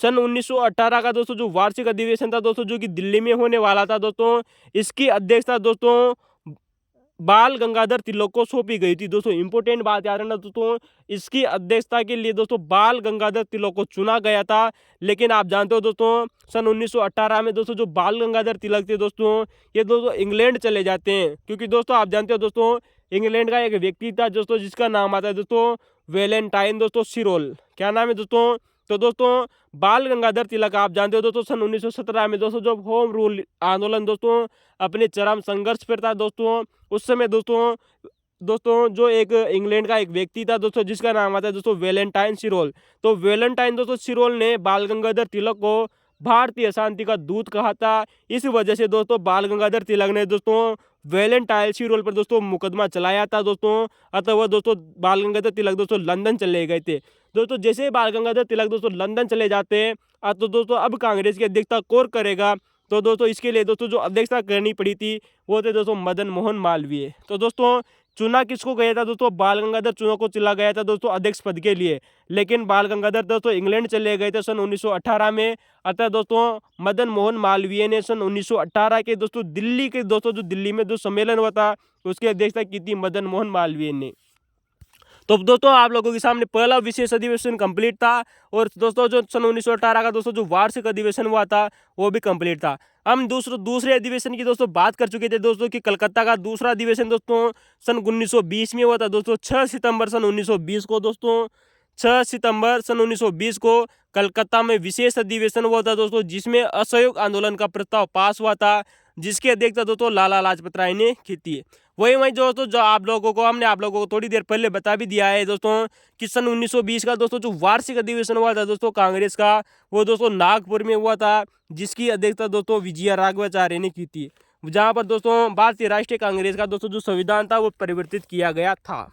सन 1918 का दोस्तों जो वार्षिक अधिवेशन था दोस्तों, जो कि दिल्ली में होने वाला था दोस्तों, इसकी अध्यक्षता दोस्तों बाल गंगाधर तिलक को सौंपी गई थी दोस्तों। इंपोर्टेंट बात याद रखना दोस्तों, इसकी अध्यक्षता के लिए दोस्तों बाल गंगाधर तिलक को चुना गया था। लेकिन आप जानते हो दोस्तों सन 1918 में दोस्तों जो बाल गंगाधर तिलक थे दोस्तों, ये दोस्तों इंग्लैंड चले जाते हैं, क्योंकि दोस्तों आप जानते हो दोस्तों इंग्लैंड का एक व्यक्ति था दोस्तों, जिसका नाम आता है दोस्तों वैलेंटाइन दोस्तों सिरोल। क्या नाम है दोस्तों? तो दोस्तों बाल गंगाधर तिलक आप जानते हो दोस्तों, सन 1917 में दोस्तों जब होम रूल आंदोलन दोस्तों अपने चरम संघर्ष पर था दोस्तों, उस समय दोस्तों जो एक इंग्लैंड का एक व्यक्ति था दोस्तों, जिसका नाम आता है दोस्तों वैलेंटाइन सिरोल। तो वैलेंटाइन दोस्तों सिरोल ने बाल गंगाधर तिलक को भारतीय शांति का दूत कहा था। इस वजह से दोस्तों बाल गंगाधर तिलक ने दोस्तों वैलेंटाइन सिरोल पर दोस्तों मुकदमा चलाया था दोस्तों। अतः वह दोस्तों बाल गंगाधर तिलक दोस्तों लंदन चले गए थे दोस्तों। जैसे ही बाल गंगाधर तिलक दोस्तों लंदन चले जाते हैं, तो दोस्तों अब कांग्रेस की अध्यक्षता कौन करेगा? तो दोस्तों इसके लिए दोस्तों जो अध्यक्षता करनी पड़ी थी वो थे दोस्तों मदन मोहन मालवीय। तो दोस्तों चुना किसको गया था दोस्तों? बाल गंगाधर चुना को चला गया था दोस्तों अध्यक्ष पद के लिए, लेकिन बाल गंगाधर दोस्तों इंग्लैंड चले गए थे सन 1918 में। अतः दोस्तों मदन मोहन मालवीय ने सन 1918 के दोस्तों दिल्ली के दोस्तों जो दिल्ली में जो सम्मेलन हुआ था उसकी अध्यक्षता की थी मदन मोहन मालवीय ने। तो दोस्तों आप लोगों के सामने पहला विशेष अधिवेशन कंप्लीट था, और दोस्तों जो सन 1918 का दोस्तों जो वार्षिक अधिवेशन हुआ था वो भी कंप्लीट था। हम दूसरे अधिवेशन की दोस्तों बात कर चुके थे दोस्तों कि कलकत्ता का दूसरा अधिवेशन दोस्तों सन 1920 में हुआ था दोस्तों। 6 सितंबर सन 1920 को दोस्तों 6 सितंबर सन 1920 को कलकत्ता में विशेष अधिवेशन हुआ था दोस्तों, जिसमें असहयोग आंदोलन का प्रस्ताव पास हुआ था, जिसकी अध्यक्षता दोस्तों लाला लाजपत राय ने की थी। वही दोस्तों जो हमने आप लोगों को थोड़ी देर पहले बता भी दिया है दोस्तों कि सन 1920 का दोस्तों जो वार्षिक अधिवेशन हुआ था दोस्तों कांग्रेस का, वो दोस्तों नागपुर में हुआ था, जिसकी अध्यक्षता दोस्तों विजया राघवाचार्य ने की थी, जहां पर दोस्तों भारतीय राष्ट्रीय कांग्रेस का दोस्तों जो संविधान था वो परिवर्तित किया गया था।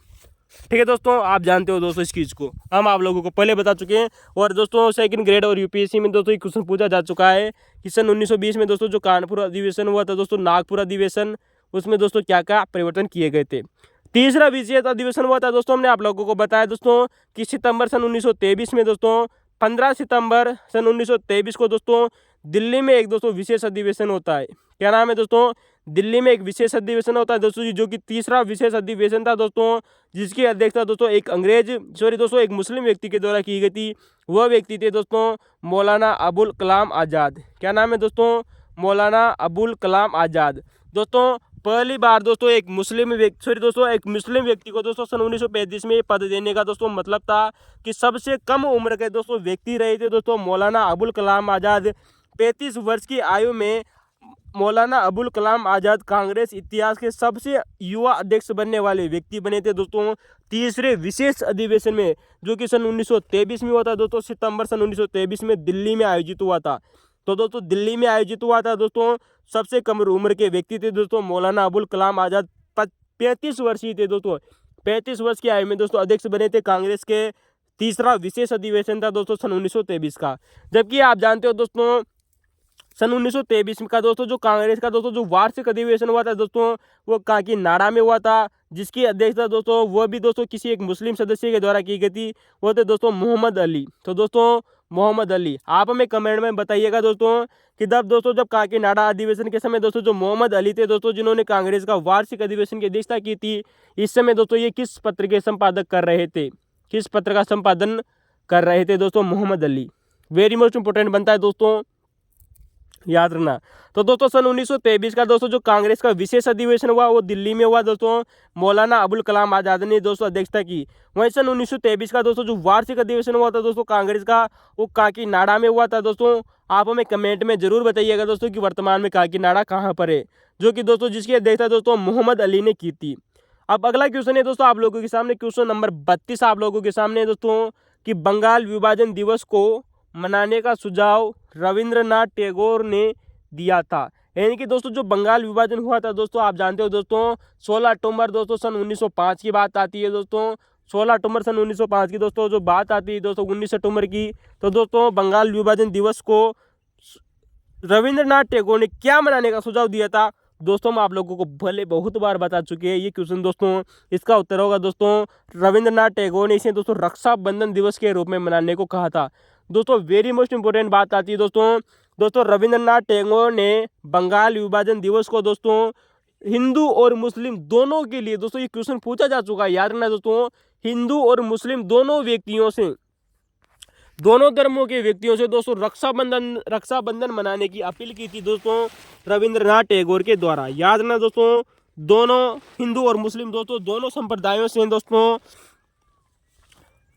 ठीक है दोस्तों, आप जानते हो दोस्तों इस चीज को, हम आप लोगों को पहले बता चुके हैं। और दोस्तों सेकंड ग्रेड और यूपीएससी में दोस्तों क्वेश्चन पूछा जा चुका है कि सन 1920 में दोस्तों जो कानपुर अधिवेशन हुआ था दोस्तों, नागपुर अधिवेशन, उसमें दोस्तों क्या क्या परिवर्तन किए गए थे। तीसरा विशेष अधिवेशन हुआ था दोस्तों, हमने आप लोगों को बताया दोस्तों कि सितंबर सन 1923 में दोस्तों 15 सितंबर सन 1923 को दोस्तों दिल्ली में एक दोस्तों विशेष अधिवेशन होता है। क्या नाम है दोस्तों? दिल्ली में एक विशेष अधिवेशन होता है दोस्तों, जो कि तीसरा विशेष अधिवेशन था दोस्तों, जिसकी अध्यक्षता दोस्तों एक मुस्लिम व्यक्ति के द्वारा की गई थी। वह व्यक्ति थे दोस्तों मौलाना अबुल कलाम आज़ाद। क्या नाम है दोस्तों? मौलाना अबुल कलाम आज़ाद। दोस्तों पहली बार दोस्तों एक मुस्लिम व्यक्ति को दोस्तों सन 1935 में पद देने का दोस्तों मतलब था कि सबसे कम उम्र के दोस्तों व्यक्ति रहे थे दोस्तों मौलाना अबुल कलाम आज़ाद। 35 वर्ष की आयु में मौलाना अबुल कलाम आज़ाद कांग्रेस इतिहास के सबसे युवा अध्यक्ष बनने वाले व्यक्ति बने थे दोस्तों तीसरे विशेष अधिवेशन में, जो कि सन 1923 में हुआ था दोस्तों। सितंबर सन 1923 में दिल्ली में आयोजित हुआ था। तो दोस्तों दिल्ली में आयोजित हुआ था दोस्तों, सबसे कम उम्र के व्यक्ति थे दोस्तों मौलाना अबुल कलाम आज़ाद। 35 वर्षीय थे दोस्तों, 35 वर्ष की आयु में दोस्तों अध्यक्ष बने थे। कांग्रेस के तीसरा विशेष अधिवेशन था दोस्तों सन 1923 का। जबकि आप जानते हो दोस्तों सन 1923 का दोस्तों जो कांग्रेस का दोस्तों जो वार्षिक अधिवेशन हुआ था दोस्तों, वो काकीनाडा में हुआ था, जिसकी अध्यक्षता दोस्तों वह भी दोस्तों किसी एक मुस्लिम सदस्य के द्वारा की गई थी। वो थे दोस्तों मोहम्मद अली। तो दोस्तों मोहम्मद अली, आप हमें कमेंट में बताइएगा दोस्तों कि जब काकीनाडा अधिवेशन के समय दोस्तों जो मोहम्मद अली थे दोस्तों, जिन्होंने कांग्रेस का वार्षिक अधिवेशन की अध्यक्षता की थी, इस समय दोस्तों ये किस पत्र के संपादक कर रहे थे, किस पत्र का संपादन कर रहे थे दोस्तों? Muhammad Ali. Very most important बनता है दोस्तों, याद रखना। तो दोस्तों सन 1923 का दोस्तों जो कांग्रेस का विशेष अधिवेशन हुआ वो दिल्ली में हुआ दोस्तों, मौलाना अबुल कलाम आज़ाद ने दोस्तों अध्यक्षता की। वहीं सन 1923 का दोस्तों जो वार्षिक अधिवेशन हुआ था दोस्तों कांग्रेस का, वो काकीनाडा में हुआ था दोस्तों। आप हमें कमेंट में जरूर बताइएगा दोस्तों कि वर्तमान में काकीनाडा कहाँ पर है, जो कि दोस्तों जिसकी अध्यक्षता दोस्तों मोहम्मद अली ने की थी। अब अगला क्वेश्चन है दोस्तों आप लोगों के सामने, क्वेश्चन नंबर 32 आप लोगों के सामने दोस्तों कि बंगाल विभाजन दिवस को मनाने का सुझाव रविंद्रनाथ टैगोर ने दिया था। यानी कि दोस्तों जो बंगाल विभाजन हुआ था दोस्तों, आप जानते हो दोस्तों 16 अक्टूबर दोस्तों सन 1905 की बात आती है दोस्तों। 16 अक्टूबर सन 1905 की दोस्तों जो बात आती है दोस्तों 19 अक्टूबर की, तो दोस्तों बंगाल विभाजन दिवस को रविंद्रनाथ टैगोर ने क्या मनाने का सुझाव दिया था दोस्तों? मैं आप लोगों को भले बहुत बार बता चुके हैं ये क्वेश्चन दोस्तों। इसका उत्तर होगा दोस्तों रविंद्रनाथ टैगोर ने इसे दोस्तों रक्षाबंधन दिवस के रूप में मनाने को कहा था दोस्तों। वेरी मोस्ट इंपोर्टेंट बात आती है दोस्तों रविंद्रनाथ टैगोर ने बंगाल विभाजन दिवस को दोस्तों हिंदू और मुस्लिम दोनों के लिए, दोस्तों ये क्वेश्चन पूछा जा चुका है, याद रखना दोस्तों, हिंदू और मुस्लिम दोनों धर्मों के व्यक्तियों से दोस्तों रक्षाबंधन मनाने की अपील की थी दोस्तों रविंद्रनाथ टैगोर के द्वारा। याद रखना दोस्तों दोनों हिंदू और मुस्लिम दोस्तों दोनों संप्रदायों से दोस्तों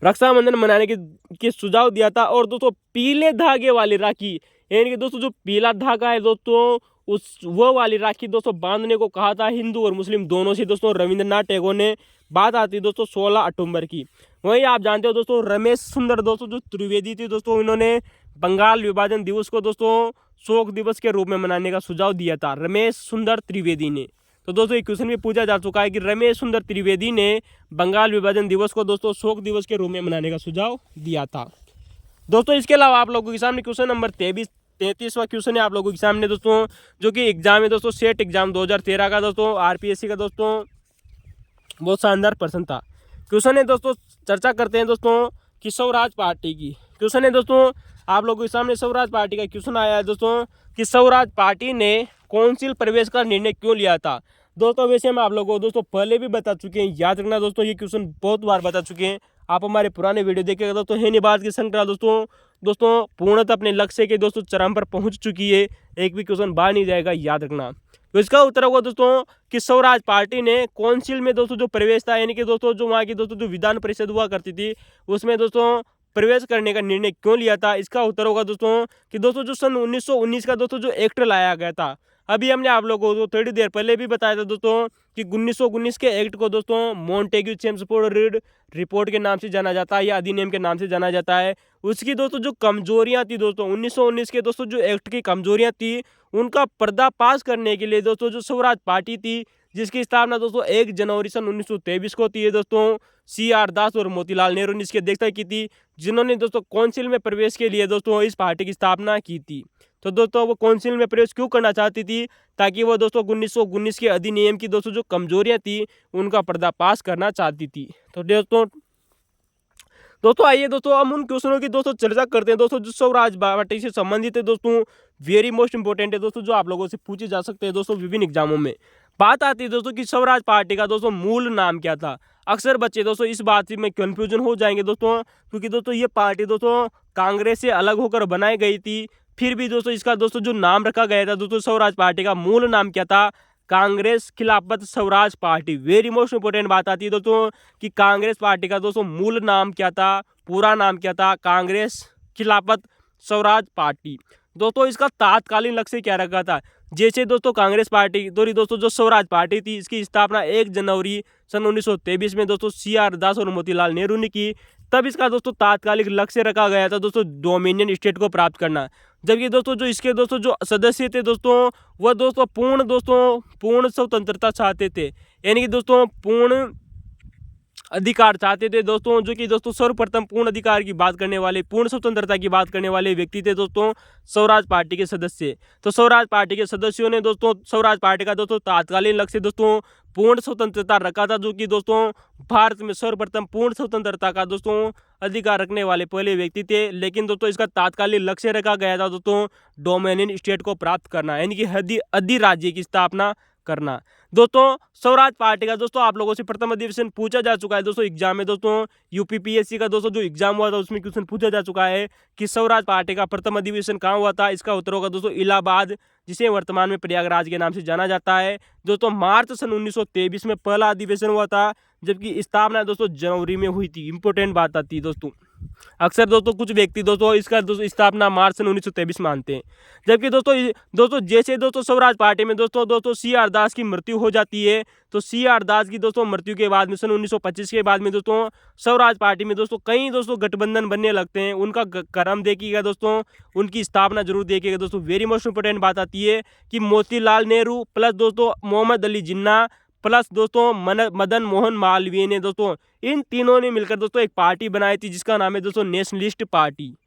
रक्षाबंधन मनाने के सुझाव दिया था। और दोस्तों पीले धागे वाली राखी, यानी कि दोस्तों जो पीला धागा है दोस्तों उस वो वाली राखी दोस्तों बांधने को कहा था हिंदू और मुस्लिम दोनों से दोस्तों रविंद्रनाथ टैगोर ने। बात आती है दोस्तों 16 अक्टूबर की। वहीं आप जानते हो दोस्तों रमेश सुंदर दोस्तों जो त्रिवेदी थी दोस्तों, इन्होंने बंगाल विभाजन दिवस को दोस्तों शोक दिवस के रूप में मनाने का सुझाव दिया था, रमेश सुंदर त्रिवेदी ने। तो दोस्तों एक क्वेश्चन भी पूछा जा चुका है कि रमेश सुंदर त्रिवेदी ने बंगाल विभाजन दिवस को दोस्तों शोक दिवस के रूप में मनाने का सुझाव दिया था। दोस्तों इसके अलावा आप लोगों के सामने क्वेश्चन नंबर 33वां क्वेश्चन है आप लोगों के सामने दोस्तों, जो कि एग्जाम है दोस्तों सेट एग्जाम 2013 का दोस्तों, आरपीएससी का दोस्तों। बहुत शानदार प्रश्न था। क्वेश्चन है दोस्तों, चर्चा करते हैं दोस्तों कि स्वराज पार्टी की। क्वेश्चन है दोस्तों आप लोगों के सामने स्वराज पार्टी का क्वेश्चन आया है दोस्तों कि स्वराज पार्टी ने काउंसिल प्रवेश का निर्णय क्यों लिया था। दोस्तों वैसे हम आप लोगों को दोस्तों पहले भी बता चुके हैं, याद रखना दोस्तों ये क्वेश्चन बहुत बार बता चुके हैं। आप हमारे पुराने वीडियो देखेगा दोस्तों। है नहीं बात की श्रृंखला दोस्तों पूर्णतः अपने लक्ष्य के दोस्तों चरम पर पहुंच चुकी है। एक भी क्वेश्चन बाहर नहीं जाएगा, याद रखना। तो इसका उत्तर होगा दोस्तों कि स्वराज पार्टी ने काउंसिल में दोस्तों जो प्रवेश था, यानी कि दोस्तों जो वहाँ की दोस्तों जो विधान परिषद हुआ करती थी उसमें दोस्तों प्रवेश करने का निर्णय क्यों लिया था। इसका उत्तर होगा दोस्तों कि दोस्तों जो सन 1919 का दोस्तों जो एक्ट लाया गया था, अभी हमने आप लोगों को थोड़ी देर पहले भी बताया था दोस्तों कि 1919 के एक्ट को दोस्तों मॉन्टेग्यू चेम्सफोर्ड रिपोर्ट के नाम से जाना जाता है या अधिनियम के नाम से जाना जाता है। उसकी दोस्तों जो कमजोरियां थी दोस्तों 1919 के दोस्तों जो एक्ट की कमजोरियां थी उनका पर्दाफाश करने के लिए दोस्तों जो स्वराज पार्टी थी, जिसकी स्थापना दोस्तों 1 जनवरी सन 1923 को थी दोस्तों CR दास और मोतीलाल नेहरू ने इसकी अध्यक्षता की थी, जिन्होंने दोस्तों काउंसिल में प्रवेश के लिए दोस्तों इस पार्टी की स्थापना की थी। तो दोस्तों वो काउंसिल में प्रवेश क्यों करना चाहती थी, ताकि वो दोस्तों 1919 के अधिनियम की दोस्तों जो कमजोरियां थी उनका पर्दाफाश करना चाहती थी। तो दोस्तों आइए दोस्तों हम उन क्वेश्चनों की दोस्तों चर्चा करते हैं दोस्तों जो स्वराज पार्टी से संबंधित है दोस्तों। वेरी मोस्ट इंपॉर्टेंट है दोस्तों, जो आप लोगों से पूछे जा सकते हैं दोस्तों विभिन्न एग्जामों में। बात आती है दोस्तों कि स्वराज पार्टी का दोस्तों मूल नाम क्या था। अक्सर बच्चे दोस्तों इस बात में कंफ्यूजन हो जाएंगे दोस्तों, क्योंकि दोस्तों ये पार्टी दोस्तों कांग्रेस से अलग होकर बनाई गई थी। फिर भी दोस्तों इसका दोस्तों जो नाम रखा गया था दोस्तों स्वराज पार्टी का मूल नाम क्या था, कांग्रेस खिलाफत Swaraj party. Very most important बात आती है दोस्तों कि कांग्रेस पार्टी का दोस्तों मूल नाम क्या था, पूरा नाम क्या था, कांग्रेस खिलाफत स्वराज पार्टी। दोस्तों इसका तात्कालीन लक्ष्य क्या रखा था, जैसे दोस्तों कांग्रेस पार्टी दोस्तों जो स्वराज पार्टी थी इसकी स्थापना 1 जनवरी सन 1923 में दोस्तों CR दास और मोतीलाल नेहरू ने की। तब इसका दोस्तों तात्कालिक लक्ष्य रखा गया था दोस्तों डोमिनियन स्टेट को प्राप्त करना। जबकि दोस्तों जो इसके दोस्तों जो सदस्य थे दोस्तों वह दोस्तों पूर्ण स्वतंत्रता चाहते थे, यानी कि दोस्तों पूर्ण अधिकार चाहते थे दोस्तों, जो कि दोस्तों सर्वप्रथम पूर्ण अधिकार की बात करने वाले, पूर्ण स्वतंत्रता की बात करने वाले व्यक्ति थे दोस्तों स्वराज पार्टी के सदस्य। तो स्वराज पार्टी के सदस्यों ने दोस्तों स्वराज पार्टी का दोस्तों तात्कालीन लक्ष्य दोस्तों पूर्ण स्वतंत्रता रखा था, जो कि दोस्तों भारत में सर्वप्रथम पूर्ण स्वतंत्रता का दोस्तों अधिकार रखने वाले पहले व्यक्ति थे। लेकिन दोस्तों इसका तात्कालिक लक्ष्य रखा गया था दोस्तों डोमिनियन स्टेट को प्राप्त करना, यानी कि अधिराज्य की स्थापना करना। दोस्तों स्वराज पार्टी का दोस्तों आप लोगों से प्रथम अधिवेशन पूछा जा चुका है दोस्तों एग्जाम में। दोस्तों यूपीपीएससी का दोस्तों जो एग्जाम हुआ था उसमें क्वेश्चन पूछा जा चुका है कि स्वराज पार्टी का प्रथम अधिवेशन कहाँ हुआ था। इसका उत्तर होगा दोस्तों इलाहाबाद, जिसे वर्तमान में प्रयागराज के नाम से जाना जाता है। दोस्तों मार्च सन 1923 में पहला अधिवेशन हुआ था, जबकि स्थापना दोस्तों जनवरी में हुई थी। इंपोर्टेंट बात आती है दोस्तों, अक्सर दोस्तों कुछ व्यक्ति दोस्तों इसका दोस्तों स्थापना मार्च सन 1923 मानते हैं, जबकि दोस्तों जैसे दोस्तों स्वराज पार्टी में दोस्तों CR दास की मृत्यु हो जाती है, तो CR दास की दोस्तों मृत्यु के बाद में सन 1925 के बाद में दोस्तों स्वराज पार्टी में दोस्तों कई दोस्तों गठबंधन बनने लगते हैं। उनका क्रम देखिएगा दोस्तों, उनकी स्थापना जरूर देखिएगा दोस्तों। वेरी मोस्ट इंपोर्टेंट बात आती है कि मोतीलाल नेहरू प्लस दोस्तों मोहम्मद अली जिन्ना प्लस दोस्तों मदन मोहन मालवीय ने दोस्तों इन तीनों ने मिलकर दोस्तों एक पार्टी बनाई थी, जिसका नाम है दोस्तों नेशनलिस्ट पार्टी,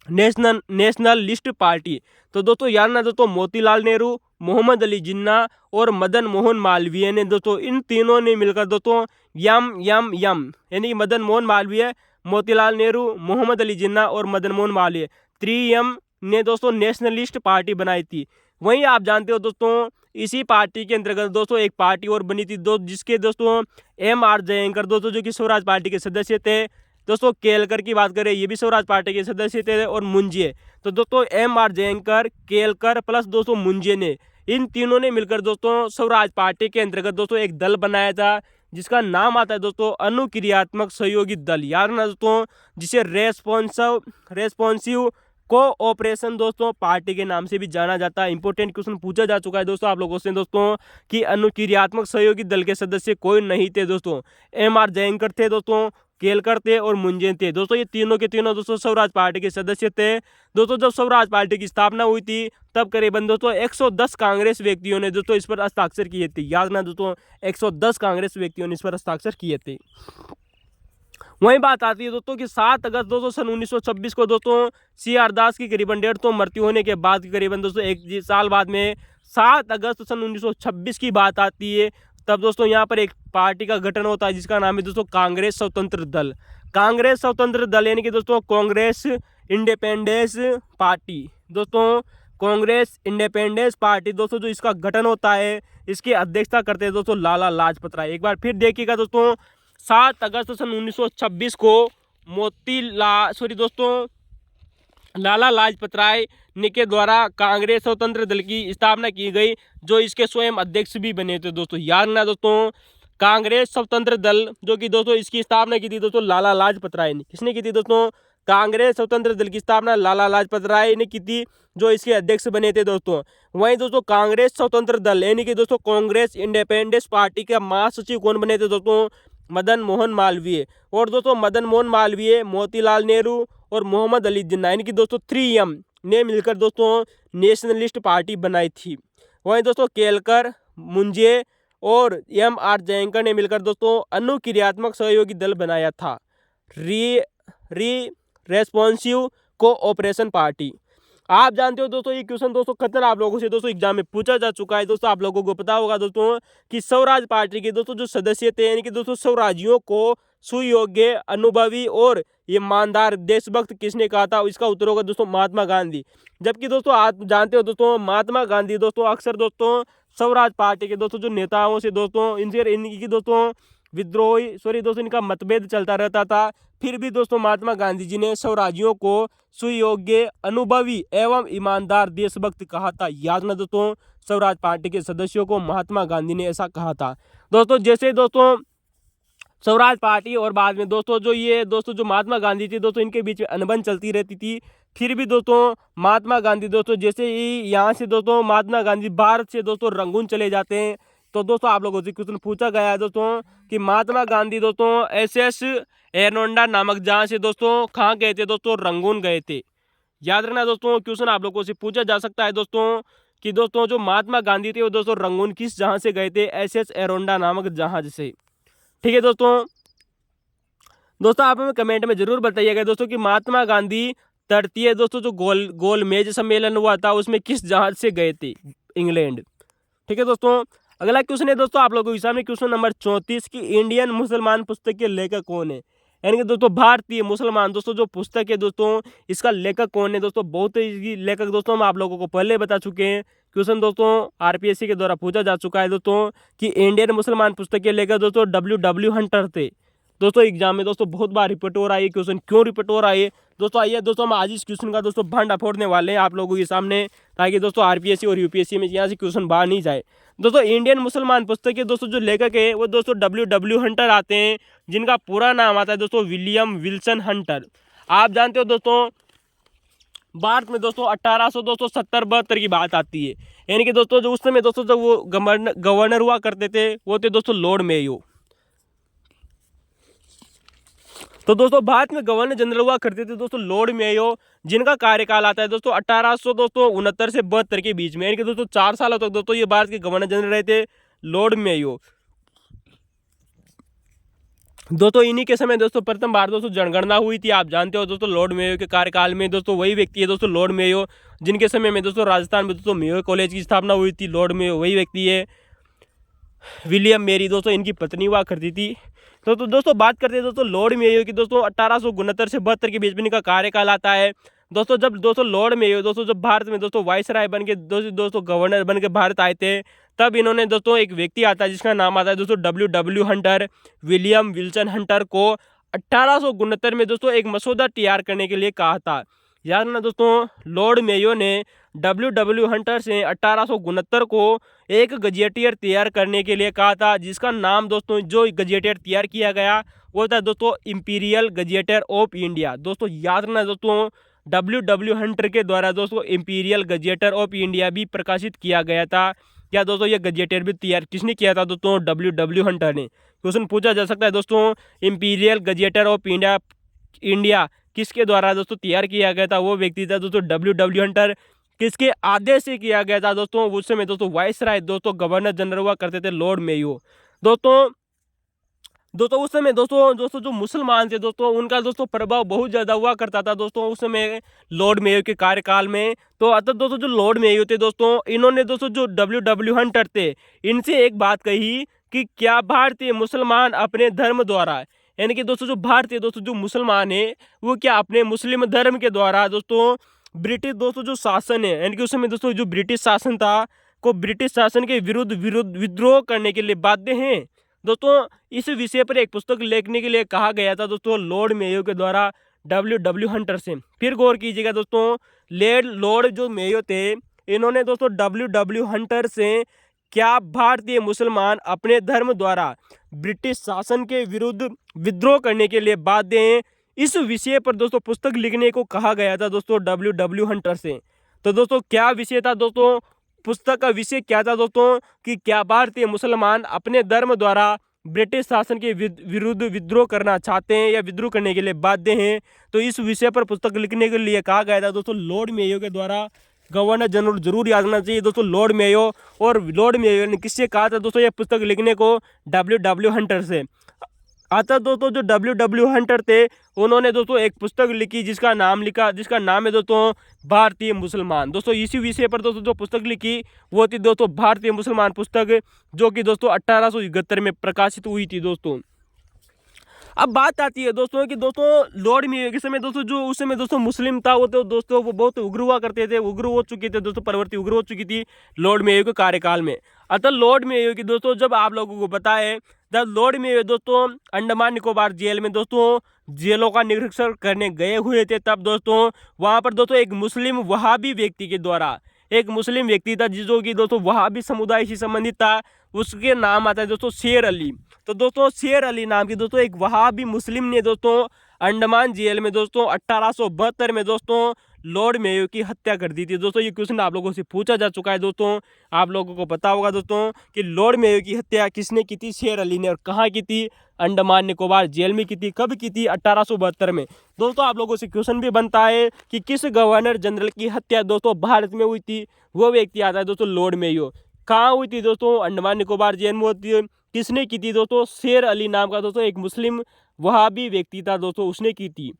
नेशनलिस्ट पार्टी। तो दोस्तों याद ना दोस्तों मोतीलाल नेहरू, मोहम्मद अली जिन्ना और मदन मोहन मालवीय ने दोस्तों इन तीनों ने मिलकर दोस्तों यम यानी मदन मोहन मालवीय, मोतीलाल नेहरू, मोहम्मद अली जिन्ना और मदन मोहन मालवीय 3M ने दोस्तों नेशनलिस्ट पार्टी बनाई थी। वहीं आप जानते हो दोस्तों इसी पार्टी के अंतर्गत दोस्तों एक पार्टी और बनी थी जिसके दोस्तों MR जयंकर दोस्तों जो कि स्वराज पार्टी के सदस्य थे। दोस्तों केलकर की बात करें, ये भी स्वराज पार्टी के सदस्य थे, और मुंजे। तो दोस्तों MR जयंकर, केलकर प्लस दोस्तों मुंजे ने इन तीनों ने मिलकर दोस्तों स्वराज पार्टी के अंतर्गत दोस्तों एक दल बनाया था जिसका नाम आता है दोस्तों अनुक्रियात्मक सहयोगी दल, याद रखना दोस्तों, जिसे रेस्पॉन्सिव कोऑपरेशन दोस्तों पार्टी के नाम से भी जाना जाता है। इंपॉर्टेंट क्वेश्चन पूछा जा चुका है दोस्तों आप लोगों से दोस्तों कि अनुक्रियात्मक सहयोगी दल के सदस्य कोई नहीं थे दोस्तों, एम.आर. जयंकर थे दोस्तों, केलकर थे और मुंजे थे दोस्तों। ये तीनों के तीनों दोस्तों स्वराज पार्टी के सदस्य थे दोस्तों। जब स्वराज पार्टी की स्थापना हुई थी तब करीबन दोस्तों 110 कांग्रेस व्यक्तियों ने दोस्तों इस पर हस्ताक्षर किए थे, याद ना दोस्तों, 110 कांग्रेस व्यक्तियों ने इस पर हस्ताक्षर किए थे। वही बात आती है दोस्तों कि 7 अगस्त दोस्तों सन 1926 को दोस्तों C.R. दास की करीबन 150 मृत्यु होने के बाद करीबन दोस्तों 1 साल बाद में 7 अगस्त सन 1926 की बात आती है। तब दोस्तों यहाँ पर एक पार्टी का गठन होता है जिसका नाम है दोस्तों कांग्रेस स्वतंत्र दल। कांग्रेस स्वतंत्र दल यानी कि दोस्तों कांग्रेस इंडिपेंडेंस पार्टी दोस्तों, कांग्रेस इंडिपेंडेंस पार्टी दोस्तों, जो इसका गठन होता है इसकी अध्यक्षता करते हैं दोस्तों लाला लाजपत राय। एक बार फिर देखिएगा दोस्तों 7 अगस्त सन 1926 को लाला लाजपत राय के द्वारा कांग्रेस स्वतंत्र दल की स्थापना की गई, जो इसके स्वयं अध्यक्ष भी बने थे दोस्तों, याद रखना दोस्तों। कांग्रेस स्वतंत्र दल जो कि दोस्तों इसकी स्थापना की थी दोस्तों लाला लाजपत राय ने। किसने की थी दोस्तों? कांग्रेस स्वतंत्र दल की स्थापना लाला लाजपत राय ने की थी, जो इसके अध्यक्ष बने थे दोस्तों। वहीं दोस्तों कांग्रेस स्वतंत्र दल यानी कि दोस्तों कांग्रेस इंडिपेंडेंस पार्टी के महासचिव कौन बने थे दोस्तों? मदन मोहन मालवीय। और दोस्तों मदन मोहन मालवीय, मोतीलाल नेहरू और मोहम्मद अली जिन्ना यानी कि दोस्तों 3M ने मिलकर दोस्तों नेशनलिस्ट पार्टी बनाई थी। वहीं दोस्तों केलकर, मुंजे और M.R. जयंकर ने मिलकर दोस्तों अनुक्रियात्मक सहयोगी दल बनाया था, रेस्पॉन्सिव कोऑपरेशन पार्टी। आप जानते हो दोस्तों ये क्वेश्चन दोस्तों खतरा आप लोगों से दोस्तों एग्जाम में पूछा जा चुका है दोस्तों। आप लोगों को पता होगा दोस्तों कि स्वराज पार्टी के दोस्तों जो सदस्य थे यानी कि दोस्तों स्वराजियों को सुयोग्य, अनुभवी और ईमानदार देशभक्त किसने कहा था? इसका उत्तर होगा दोस्तों महात्मा गांधी। जबकि दोस्तों आप जानते हो दोस्तों महात्मा गांधी दोस्तों अक्सर दोस्तों स्वराज पार्टी के दोस्तों जो नेताओं से दोस्तों इनकी दोस्तों दोस्तों इनका मतभेद चलता रहता था। फिर भी दोस्तों महात्मा गांधी जी ने स्वराजियों को सुयोग्य, अनुभवी एवं ईमानदार देशभक्त कहा था, याद ना दोस्तों। स्वराज पार्टी के सदस्यों को महात्मा गांधी ने ऐसा कहा था दोस्तों। जैसे दोस्तों स्वराज पार्टी और बाद में दोस्तों जो महात्मा गांधी थी दोस्तों इनके बीच में अनबन चलती रहती थी। फिर भी दोस्तों महात्मा गांधी दोस्तों जैसे ही यहाँ से दोस्तों महात्मा गांधी भारत से दोस्तों रंगून चले जाते हैं, तो दोस्तों आप लोगों से क्वेश्चन पूछा गया है दोस्तों कि महात्मा गांधी दोस्तों SS एरनोंडा नामक जहाँ से दोस्तों कहाँ गए थे दोस्तों? रंगून गए थे। याद रखना दोस्तों क्वेश्चन आप लोगों से पूछा जा सकता है दोस्तों कि दोस्तों जो महात्मा गांधी थे वो दोस्तों रंगून किस जहाँ से गए थे? SS एरनोंडा नामक जहाज से। ठीक है दोस्तों आप हमें कमेंट में जरूर बताइएगा दोस्तों कि महात्मा गांधी तृतीय दोस्तों जो गोलमेज सम्मेलन हुआ था उसमें किस जहाज से गए थे? इंग्लैंड। ठीक है दोस्तों अगला क्वेश्चन है दोस्तों आप लोगों के सामने क्वेश्चन नंबर 34 की इंडियन मुसलमान पुस्तक के लेखक कौन है? यानी कि दोस्तों भारतीय मुसलमान दोस्तों जो पुस्तक है दोस्तों इसका लेखक कौन है दोस्तों? बहुत ही लेखक दोस्तों हम आप लोगों को पहले बता चुके हैं। क्वेश्चन दोस्तों RPSC के द्वारा पूछा जा चुका है दोस्तों कि इंडियन मुसलमान पुस्तक के लेखक दोस्तों W हंटर थे दोस्तों। एग्जाम में दोस्तों बहुत बार रिपीट हो रहा है क्वेश्चन, क्यों रिपीट हो रहा है दोस्तों? आइए दोस्तों हम आज इस क्वेश्चन का दोस्तों भंडा फोड़ने वाले हैं आप लोगों के सामने, ताकि दोस्तों RPSC और UPSC में यहाँ से क्वेश्चन बाहर नहीं जाए। दोस्तों इंडियन मुसलमान पुस्तक के दोस्तों जो लेखक है वो दोस्तों W हंटर आते हैं, जिनका पूरा नाम आता है दोस्तों विलियम विल्सन हंटर। आप जानते हो दोस्तों भारत में दोस्तों 1870-72 की बात आती है, यानी कि दोस्तों जो उस समय दोस्तों जब वो गवर्नर हुआ करते थे वो थे दोस्तों लॉर्ड मेयो। तो दोस्तों भारत में गवर्नर जनरल हुआ करते थे दोस्तों लॉर्ड मेयो, जिनका कार्यकाल आता है दोस्तों 1869 से 72 के बीच में, यानी कि दोस्तों 4 सालों तक दोस्तों ये भारत के गवर्नर जनरल रहे थे लॉर्ड मेयो। दोस्तों इन्हीं के समय दोस्तों प्रथम बार दोस्तों जनगणना हुई थी। आप जानते हो दोस्तों लॉर्ड मेयो के कार्यकाल में दोस्तों वही व्यक्ति है दोस्तों लॉर्ड मेयो, जिनके समय में दोस्तों राजस्थान में दोस्तों मेयो कॉलेज की स्थापना हुई थी। लॉर्ड मेयो वही व्यक्ति है। विलियम मेरी दोस्तों इनकी पत्नी हुआ करती थी। तो दोस्तों बात करते हैं दोस्तों लॉर्ड मेयो की दोस्तों 1869 से 72 के बीच में इनका कार्यकाल आता है दोस्तों। जब दोस्तों लॉर्ड मेयो दोस्तों जब भारत में दोस्तों वाइसराय बन के दोस्तों गवर्नर बन के भारत आए थे, तब इन्होंने दोस्तों एक व्यक्ति आता है जिसका नाम आता है दोस्तों W Hunter, William Wilson Hunter को 1869 में दोस्तों एक मसौदा तैयार करने के लिए कहा था। याद ना दोस्तों लॉर्ड मेयो ने डब्ल्यू हंटर से 1869 को एक गजेटियर तैयार करने के लिए कहा था, जिसका नाम दोस्तों जो गजेटियर तैयार किया गया वो था दोस्तों इंपीरियल गजेटियर ऑफ इंडिया। दोस्तों याद रखना दोस्तों, डब्ल्यू हंटर के द्वारा दोस्तों इंपीरियल गजेटियर ऑफ इंडिया भी प्रकाशित किया गया था। क्या दोस्तों ये गजेटियर भी तैयार किसने किया था दोस्तों? डब्ल्यू हंटर ने। क्वेश्चन पूछा जा सकता है दोस्तों, इंपीरियल गजेटियर ऑफ इंडिया किसके द्वारा दोस्तों तैयार किया गया था? वो व्यक्ति था दोस्तों डब्ल्यू हंटर। किसके आदेश से किया गया था दोस्तों? उस समय दोस्तों वाइसराय दोस्तों गवर्नर जनरल हुआ करते थे लॉर्ड मेयो। दोस्तों उस समय दोस्तों जो मुसलमान थे दोस्तों उनका दोस्तों प्रभाव बहुत ज़्यादा हुआ करता था दोस्तों उस समय लॉर्ड मेयो के कार्यकाल में। तो अतः दोस्तों जो लॉर्ड मेयो थे दोस्तों, इन्होंने दोस्तों जो डब्ल्यू हंटर थे इनसे एक बात कही कि क्या भारतीय मुसलमान अपने धर्म द्वारा, यानी कि दोस्तों जो भारतीय दोस्तों जो मुसलमान है वो क्या अपने मुस्लिम धर्म के द्वारा दोस्तों ब्रिटिश दोस्तों जो शासन है, यानी कि उस समय दोस्तों जो ब्रिटिश शासन था को ब्रिटिश शासन के विरुद्ध विद्रोह करने के लिए बाध्य हैं। दोस्तों इस विषय पर एक पुस्तक लिखने के लिए कहा गया था दोस्तों लॉर्ड मेयो के द्वारा डब्ल्यू हंटर से। फिर गौर कीजिएगा दोस्तों, लॉर्ड जो मेयो थे इन्होंने दोस्तों डब्ल्यू हंटर से क्या भारतीय मुसलमान अपने धर्म द्वारा ब्रिटिश शासन के विरुद्ध विद्रोह करने के लिए बाध्य हैं, इस विषय पर दोस्तों पुस्तक लिखने को कहा गया था दोस्तों डब्ल्यू हंटर से। तो दोस्तों क्या विषय था दोस्तों? पुस्तक का विषय क्या था दोस्तों कि क्या भारतीय मुसलमान अपने धर्म द्वारा ब्रिटिश शासन के विरुद्ध विद्रोह करना चाहते हैं या विद्रोह करने के लिए बाध्य हैं। तो इस विषय पर पुस्तक लिखने के लिए कहा गया था दोस्तों लॉर्ड मेयो के द्वारा। गवर्नर जनरल जरूर याद रखना चाहिए दोस्तों लॉर्ड मेयो। और लॉर्ड मेयो ने किससे कहा था दोस्तों ये पुस्तक लिखने को? डब्ल्यू हंटर से। अतः दोस्तों जो डब्ल्यू हंटर थे उन्होंने दोस्तों एक पुस्तक लिखी जिसका नाम है दोस्तों भारतीय मुसलमान। दोस्तों इसी विषय पर दोस्तों जो पुस्तक लिखी वो थी दोस्तों भारतीय मुसलमान पुस्तक, जो कि दोस्तों 1871 में प्रकाशित हुई थी दोस्तों। अब बात आती है दोस्तों कि दोस्तों लॉर्ड मेयो के समय दोस्तों जो उस समय दोस्तों मुस्लिम था वो तो दोस्तों वो बहुत उग्र हुआ करते थे, उग्र हो चुके थे दोस्तों, प्रवृत्ति उग्र हो चुकी थी लॉर्ड मेयो के कार्यकाल में। अतः लॉर्ड मेयो की दोस्तों जब आप लोगों को पता है जब लॉर्ड मेयो दोस्तों अंडमान निकोबार जेल में दोस्तों जेलों का निरीक्षण करने गए हुए थे, तब दोस्तों वहां पर दोस्तों एक मुस्लिम वहाबी व्यक्ति के द्वारा, एक मुस्लिम व्यक्ति था जो कि दोस्तों वहाबी समुदाय से संबंधित था, उसके नाम आता है दोस्तों शेर अली। तो दोस्तों शेर अली नाम की दोस्तों एक वहाबी मुस्लिम ने दोस्तों अंडमान जेल में दोस्तों 1872 में दोस्तों लॉर्ड मेयो की हत्या कर दी थी। दोस्तों ये क्वेश्चन आप लोगों से पूछा जा चुका है दोस्तों, आप लोगों को पता होगा दोस्तों कि लॉर्ड मेयो की हत्या किसने की थी? शेर अली ने। और कहाँ की थी? अंडमान निकोबार जेल में की थी। कब की थी? 1872 में। दोस्तों आप लोगों से क्वेश्चन भी बनता है कि किस गवर्नर जनरल की हत्या दोस्तों भारत में हुई थी? वो व्यक्ति आता है दोस्तों लॉर्ड मेयो। कहाँ हुई थी दोस्तों? अंडमान निकोबार जेल में होती है। किसने की थी दोस्तों? शेर अली नाम का दोस्तों एक मुस्लिम वहाबी व्यक्ति था दोस्तों, उसने की थी।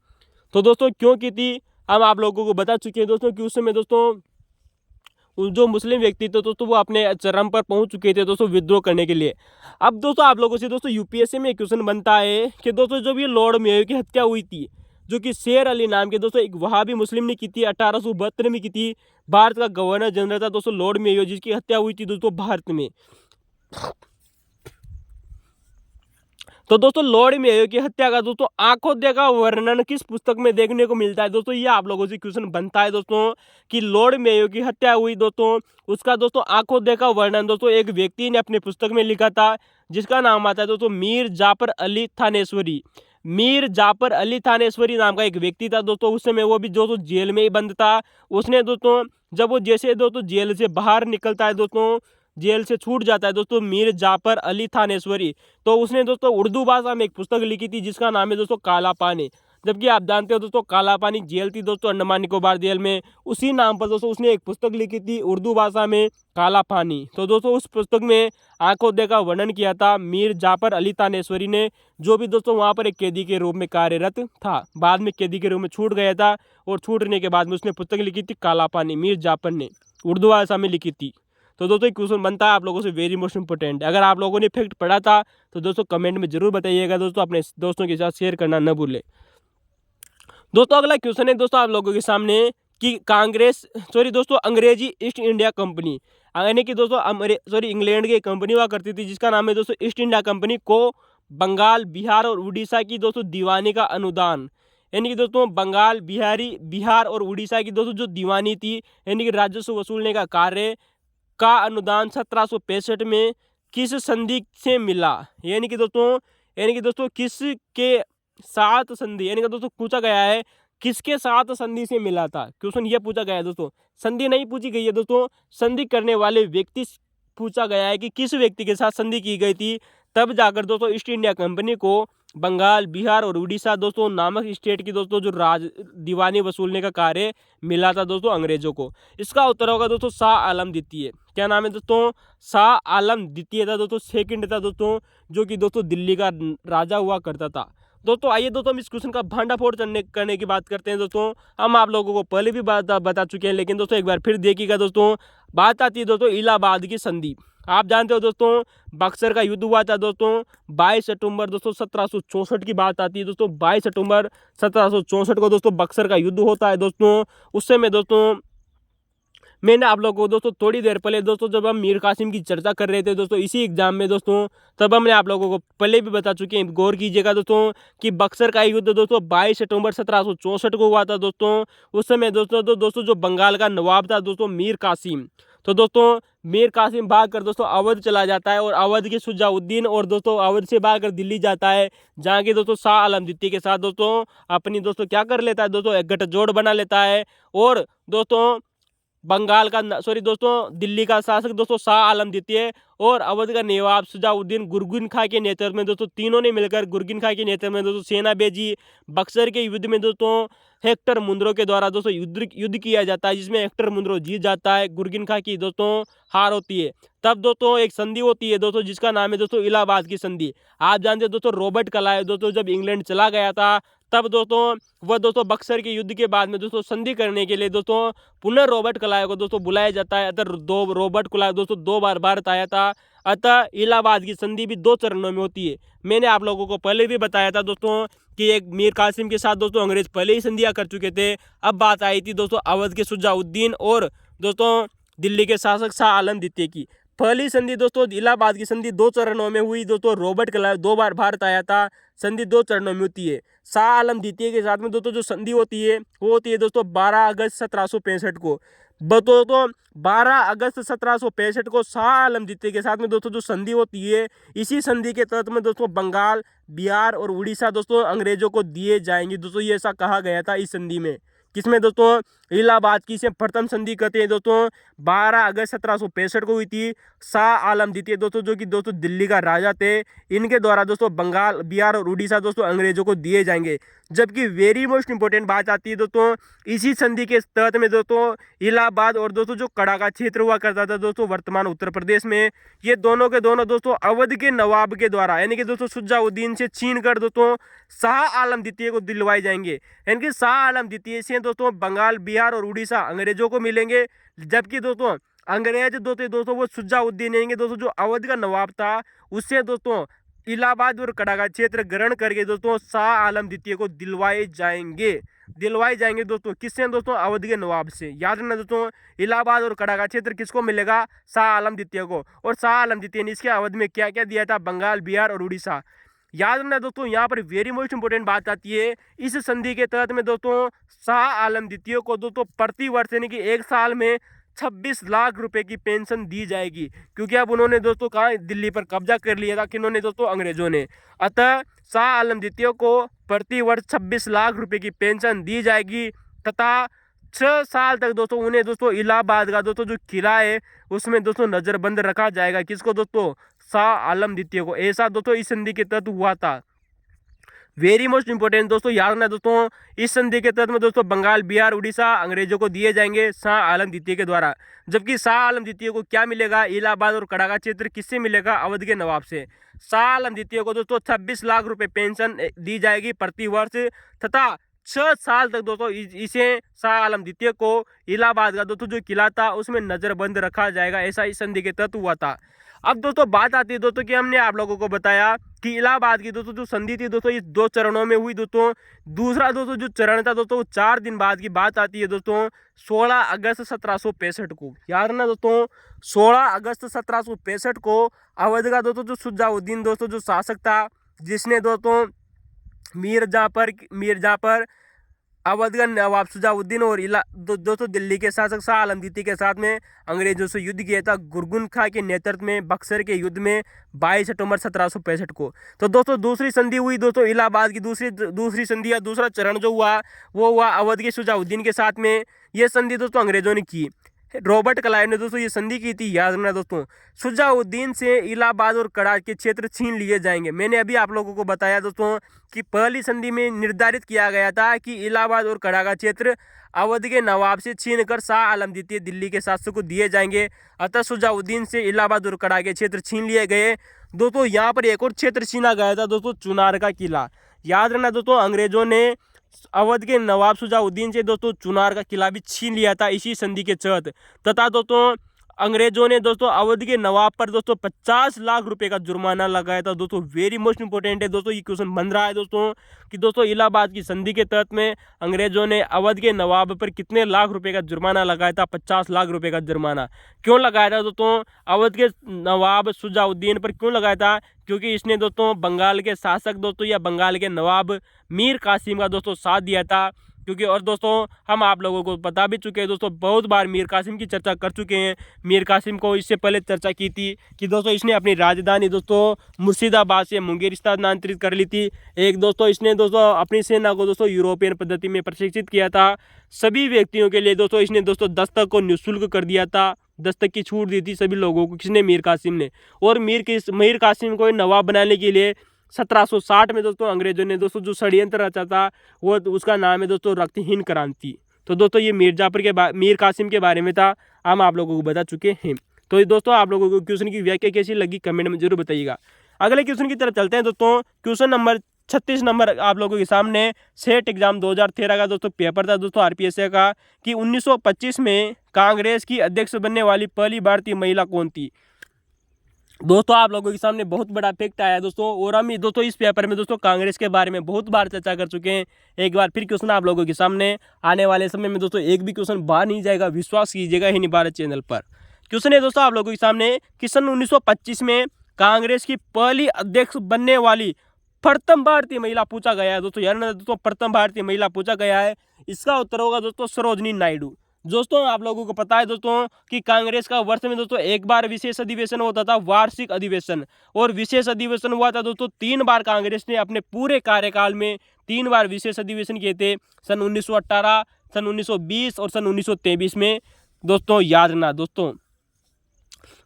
तो दोस्तों क्यों की थी हम आप लोगों को बता चुके हैं दोस्तों कि उस समय दोस्तों जो मुस्लिम व्यक्ति थे दोस्तों वो अपने चरम पर पहुंच चुके थे दोस्तों विद्रोह करने के लिए। अब दोस्तों आप लोगों से दोस्तों यूपीएससी में एक क्वेश्चन बनता है कि दोस्तों जब ये लॉर्ड मेयो की हत्या हुई थी जो कि शेर अली नाम के दोस्तों एक वहाबी मुस्लिम ने की थी, 1872 में की थी। भारत का गवर्नर जनरल था दोस्तों लॉर्ड मेयो, जिसकी हत्या हुई थी दोस्तों भारत में। तो दोस्तों लॉर्ड मेयो की हत्या का दोस्तों आंखों देखा वर्णन किस पुस्तक में देखने को मिलता है? दोस्तों ये आप लोगों से क्वेश्चन बनता है दोस्तों कि लॉर्ड मेयो की हत्या हुई दोस्तों उसका दोस्तों आंखों देखा वर्णन दोस्तों एक व्यक्ति ने अपने पुस्तक में लिखा था, जिसका नाम आता है दोस्तों मीर जाफर अली थानेश्वरी। मीर जाफर अली थानेश्वरी नाम का एक व्यक्ति था दोस्तों, उस समय वो भी दोस्तों जेल में ही बंद था। उसने दोस्तों जब वो जैसे दोस्तों जेल से बाहर निकलता है दोस्तों, जेल से छूट जाता है दोस्तों मीर जाफर अली थानेश्वरी, तो उसने दोस्तों उर्दू भाषा में एक पुस्तक लिखी थी जिसका नाम है दोस्तों काला पानी। जबकि आप जानते हो दोस्तों काला पानी जेल थी दोस्तों अंडमान निकोबार जेल में, उसी नाम पर दोस्तों उसने एक पुस्तक लिखी थी उर्दू भाषा में काला पानी। तो दोस्तों उस पुस्तक में आंखों देखा वर्णन किया था मीर जाफर अली थानेश्वरी ने, जो भी दोस्तों वहाँ पर एक कैदी के रूप में कार्यरत था। बाद में कैदी के रूप में छूट गया था और छूटने के बाद में उसने पुस्तक लिखी थी काला पानी, मीर जाफर ने उर्दू भाषा में लिखी थी। तो दोस्तों क्वेश्चन बनता है आप लोगों से वेरी मोस्ट इंपॉर्टेंट। अगर आप लोगों ने फैक्ट पढ़ा था तो दोस्तों कमेंट में जरूर बताइएगा दोस्तों, अपने दोस्तों के साथ शेयर करना न भूलें। दोस्तों अगला क्वेश्चन है दोस्तों आप लोगों के सामने कि दोस्तों अंग्रेजी ईस्ट इंडिया कंपनी, यानी कि दोस्तों इंग्लैंड की कंपनी हुआ करती थी जिसका नाम है दोस्तों ईस्ट इंडिया कंपनी को बंगाल, बिहार और उड़ीसा की दोस्तों दीवानी का अनुदान, यानी कि दोस्तों बंगाल बिहार और उड़ीसा की दोस्तों जो दीवानी थी, यानी कि राजस्व वसूलने का कार्य का अनुदान 1765 में किस संधि से मिला। यानी कि दोस्तों किस के साथ संधि, यानी कि दोस्तों पूछा गया है किसके साथ संधि से मिला था। क्वेश्चन ये पूछा गया है दोस्तों, संधि नहीं पूछी गई है दोस्तों, संधि करने वाले व्यक्ति पूछा गया है कि किस व्यक्ति के साथ संधि की गई थी। तब जाकर दोस्तों ईस्ट इंडिया कंपनी को बंगाल बिहार और उड़ीसा दोस्तों नामक स्टेट की दोस्तों जो दीवानी वसूलने का कार्य मिला था दोस्तों अंग्रेजों को। इसका उत्तर होगा दोस्तों शाह आलम द्वितीय। क्या नाम है दोस्तों? शाह आलम द्वितीय था दोस्तों, सेकंड था दोस्तों, जो कि दोस्तों दिल्ली का राजा हुआ करता था। दोस्तों आइए दोस्तों हम इस क्वेश्चन का भांडाफोड़ करने की बात करते हैं दोस्तों। हम आप लोगों को पहले भी बता चुके हैं, लेकिन दोस्तों एक बार फिर देखिएगा दोस्तों। बात आती है दोस्तों इलाहाबाद की संधि। आप जानते हो दोस्तों बक्सर का युद्ध हुआ था दोस्तों 22 सितंबर दोस्तों 1764 की बात आती है दोस्तों। 22 सितंबर 1764 को दोस्तों बक्सर का युद्ध होता है दोस्तों। उस समय दोस्तों मैंने आप लोगों को दोस्तों थोड़ी देर पहले दोस्तों जब हम मीर कासिम की चर्चा कर रहे थे दोस्तों इसी एग्जाम में दोस्तों, तब हमने आप लोगों को पहले भी बता चुके हैं, गौर कीजिएगा दोस्तों कि बक्सर का युद्ध दोस्तों 22 सितंबर 1764 को हुआ था दोस्तों। उस समय दोस्तों जो बंगाल का नवाब था दोस्तों मीर कासिम, तो दोस्तों मीर कासिम भाग कर दोस्तों अवध चला जाता है और अवध के शुजाउद्दीन और दोस्तों अवध से भाग कर दिल्ली जाता है, जहाँ की दोस्तों शाह आलम द्वितीय के साथ दोस्तों अपनी दोस्तों क्या कर लेता है दोस्तों एक गठजोड़ बना लेता है। और दोस्तों बंगाल का सॉरी दोस्तों दिल्ली का शासक दोस्तों शाह आलम द्वितीय और अवध का नवाब शुजाउद्दीन गुरगिन खां के नेतृत्व में दोस्तों तीनों ने मिलकर गुरगिन खां के नेतृत्व में दोस्तों सेना भेजी। बक्सर के युद्ध में दोस्तों हेक्टर मुंद्रो के द्वारा दोस्तों युद्ध किया जाता है, जिसमें हेक्टर मुंद्रो जीत जाता है, गुरगिन खां की दोस्तों हार होती है। तब दोस्तों एक संधि होती है दोस्तों जिसका नाम है दोस्तों इलाहाबाद की संधि। आप जानते हो दोस्तों रॉबर्ट क्लाइव दोस्तों जब इंग्लैंड चला गया था, तब दोस्तों वह दोस्तों बक्सर के युद्ध के बाद में दोस्तों संधि करने के लिए दोस्तों पुनः रॉबर्ट क्लाइव को दोस्तों बुलाया जाता है। अतः रॉबर्ट क्लाइव दोस्तों 2 बार भारत आया था। अतः इलाहाबाद की संधि भी 2 चरणों में होती है। मैंने आप लोगों को पहले भी बताया था दोस्तों कि एक मीर कासिम के साथ दोस्तों अंग्रेज पहले ही संधियां कर चुके थे। अब बात आई थी दोस्तों अवध के शुजाउद्दीन और दोस्तों दिल्ली के शासक शाह आलम द्वितीय की। पहली संधि दोस्तों इलाहाबाद की संधि 2 चरणों में हुई दोस्तों। रॉबर्ट क्लाइव 2 बार भारत आया था। संधि 2 चरणों में होती है। शाह आलम द्वितीय के साथ में दोस्तों जो संधि होती है वो होती है दोस्तों 12 अगस्त 1765 को। दोस्तों 12 अगस्त 1765 को शाह आलम द्वितीय के साथ में दोस्तों जो संधि होती है, इसी संधि के तहत में दोस्तों बंगाल बिहार और उड़ीसा दोस्तों अंग्रेजों को दिए जाएंगे दोस्तों। ये ऐसा कहा गया था इस संधि में, किसमें दोस्तों इलाहाबाद की से प्रथम संधि कहते हैं दोस्तों 12 अगस्त 1765 को हुई थी। शाह आलम द्वितीय दोस्तों जो कि दोस्तों दिल्ली का राजा थे, इनके द्वारा दोस्तों बंगाल बिहार और उड़ीसा दोस्तों अंग्रेजों को दिए जाएंगे। जबकि वेरी मोस्ट इंपॉर्टेंट बात आती है दोस्तों इसी संधि के तहत में दोस्तों इलाहाबाद और दोस्तों जो कड़ा का क्षेत्र हुआ करता था दोस्तों वर्तमान उत्तर प्रदेश में, ये दोनों के दोनों दोस्तों अवध के नवाब के द्वारा यानी कि दोस्तों शुजाउद्दीन से छीन कर दोस्तों शाह आलम द्वितीय को दिलवाए जाएंगे। यानी कि शाह आलम द्वितीय से दोस्तों बंगाल बिहार और उड़ीसा अंग्रेजों को मिलेंगे। जबकि दोस्तों अंग्रेज दोस्तों वो शुजाउद्दीन यानी दोस्तों जो अवध का नवाब था उससे दोस्तों इलाहाबाद और कड़ा का क्षेत्र ग्रहण करके दोस्तों शाह आलम द्वितीय को दिलवाए जाएंगे दोस्तों। किससे दोस्तों? अवध के नवाब से। याद रखना दोस्तों इलाहाबाद और कड़ा का क्षेत्र किसको मिलेगा? शाह आलम द्वितीय को। और शाह आलम द्वितीय ने इसके अवध में क्या क्या दिया था? बंगाल बिहार और उड़ीसा। याद रखना दोस्तों यहाँ पर वेरी मोस्ट इंपोर्टेंट बात आती है इस संधि के तहत में दोस्तों शाह आलम द्वितीय को दोस्तों प्रति वर्ष यानी कि 1 साल में 26 लाख रुपए की पेंशन दी जाएगी, क्योंकि अब उन्होंने दोस्तों कहा दिल्ली पर कब्जा कर लिया था किन्होंने दोस्तों अंग्रेजों ने। अतः शाह आलम द्वितीय को प्रति वर्ष 26 लाख रुपए की पेंशन दी जाएगी तथा 6 साल तक दोस्तों उन्हें दोस्तों इलाहाबाद का दोस्तों जो किला है उसमें दोस्तों नजरबंद रखा जाएगा। किसको दोस्तों? शाह आलम द्वितीय को। ऐसा दोस्तों इस संधि के तहत हुआ था। वेरी मोस्ट इंपोर्टेंट दोस्तों याद रखना दोस्तों इस संधि के तहत में दोस्तों बंगाल बिहार उड़ीसा अंग्रेजों को दिए जाएंगे शाह आलम द्वितीय के द्वारा। जबकि शाह आलम द्वितीय को क्या मिलेगा? इलाहाबाद और कड़ा का क्षेत्र किससे मिलेगा? अवध के नवाब से। शाह आलम द्वितीय को दोस्तों 26 लाख रुपए पेंशन दी जाएगी प्रति वर्ष तथा 6 साल तक दोस्तों इसे शाह आलम द्वितीय को इलाहाबाद का दोस्तों जो किला था उसमें नजरबंद रखा जाएगा। ऐसा इस संधि के तहत हुआ था। अब दोस्तों बात आती है दोस्तों कि हमने आप लोगों को बताया कि इलाहाबाद की दोस्तों जो संधि थी दोस्तों इस 2 चरणों में हुई दोस्तों। दूसरा दोस्तों जो चरण था दोस्तों 4 दिन बाद की बात आती है दोस्तों 16 अगस्त 1765 को। याद रखना दोस्तों 16 अगस्त 1765 को अवध का दोस्तों जो शुजाउद्दीन दोस्तों जो शासक था जिसने दोस्तों मीर जाफर अवध का नवाब शुजाउद्दीन और दोस्तों दिल्ली के शासक शाह आलम द्वितीय के साथ में अंग्रेजों से युद्ध किया था गुरगुन खां के नेतृत्व में बक्सर के युद्ध में 22 सितंबर 1765 को। तो दोस्तों दूसरी संधि हुई दोस्तों इलाहाबाद की दूसरी संधि या दूसरा चरण जो हुआ वो हुआ अवध के शुजाउद्दीन के साथ में। ये संधि दोस्तों अंग्रेजों ने की। रॉबर्ट क्लाइव ने दोस्तों ये संधि की थी, याद रखना दोस्तों। शुजाउद्दीन से इलाहाबाद और कड़ाह के क्षेत्र छीन लिए जाएंगे। मैंने अभी आप लोगों को बताया दोस्तों कि पहली संधि में निर्धारित किया गया था कि इलाहाबाद और कड़ाह का क्षेत्र अवध के नवाब से छीनकर शाह आलम द्वितीय दिल्ली के शासक को दिए जाएंगे। अतः शुजाउद्दीन से इलाहाबाद और कड़ाह के क्षेत्र छीन लिए गए। दोस्तों यहाँ पर एक और क्षेत्र छीना गया था दोस्तों, चुनार का किला। याद रखना दोस्तों, अंग्रेजों ने अवध के नवाब शुजाउद्दीन से दोस्तों चुनार का किला भी छीन लिया था इसी संधि के तहत। तथा दोस्तों अंग्रेजों ने दोस्तों अवध के नवाब पर दोस्तों 50 लाख रुपए का जुर्माना लगाया था। दोस्तों वेरी मोस्ट इंपोर्टेंट है दोस्तों, ये क्वेश्चन बन रहा है दोस्तों कि दोस्तों इलाहाबाद की संधि के तहत में अंग्रेजों ने अवध के नवाब पर कितने लाख रुपए का जुर्माना लगाया था? 50 लाख रुपए का जुर्माना। क्यों लगाया था दोस्तों? अवध के नवाब शुजाउद्दीन पर क्यों लगाया था? क्योंकि इसने दोस्तों बंगाल के शासक दोस्तों या बंगाल के नवाब मीर कासिम का दोस्तों साथ दिया था। क्योंकि और दोस्तों हम आप लोगों को बता भी चुके हैं दोस्तों, बहुत बार मीर कासिम की चर्चा कर चुके हैं। मीर कासिम को इससे पहले चर्चा की थी कि दोस्तों इसने अपनी राजधानी दोस्तों मुर्शिदाबाद से मुंगेर स्थानांतरित कर ली थी। एक दोस्तों इसने दोस्तों अपनी सेना को दोस्तों यूरोपियन पद्धति में प्रशिक्षित किया था। सभी व्यक्तियों के लिए दोस्तों इसने दोस्तों दस्तक को निःशुल्क कर दिया था, दस्तक की छूट दी थी सभी लोगों को। किसने? मीर कासिम ने। और मीर कासिम को नवाब बनाने के लिए 1760 में दोस्तों अंग्रेजों ने दोस्तों जो षड्यंत्र रचा था वो उसका नाम है दोस्तों रक्तहीन क्रांति। तो दोस्तों ये मीर कासिम के बारे में था, हम आप लोगों को बता चुके हैं। तो दोस्तों आप लोगों को क्वेश्चन की व्याख्या कैसी लगी कमेंट में जरूर बताइएगा। अगले क्वेश्चन की तरफ चलते हैं दोस्तों। क्वेश्चन नंबर 36 नंबर आप लोगों के सामने सेट एग्जाम 2013 का दोस्तों पेपर था दोस्तों आरपीएसए का, कि 1925 में कांग्रेस की अध्यक्ष बनने वाली पहली भारतीय महिला कौन थी? दोस्तों आप लोगों के सामने बहुत बड़ा फैक्ट आया दोस्तों, और हम दोस्तों इस पेपर में दोस्तों कांग्रेस के बारे में बहुत बार चर्चा कर चुके हैं। एक बार फिर क्वेश्चन आप लोगों के सामने आने वाले समय में दोस्तों एक भी क्वेश्चन बाहर नहीं जाएगा, विश्वास कीजिएगा हिंदी भारत चैनल पर। क्वेश्चन है दोस्तों आप लोगों के सामने कि सन 1925 में कांग्रेस की पहली अध्यक्ष बनने वाली प्रथम भारतीय महिला पूछा गया है दोस्तों। यार दोस्तों प्रथम भारतीय महिला पूछा गया है, इसका उत्तर होगा दोस्तों सरोजनी नायडू। दोस्तों आप लोगों को पता है दोस्तों कि कांग्रेस का वर्ष में दोस्तों एक बार विशेष अधिवेशन होता था, वार्षिक अधिवेशन। और विशेष अधिवेशन हुआ था दोस्तों 3 बार। कांग्रेस ने अपने पूरे कार्यकाल में 3 बार विशेष अधिवेशन किए थे, सन 1918, सन 1920 और सन 1923 में। दोस्तों याद रखना दोस्तों।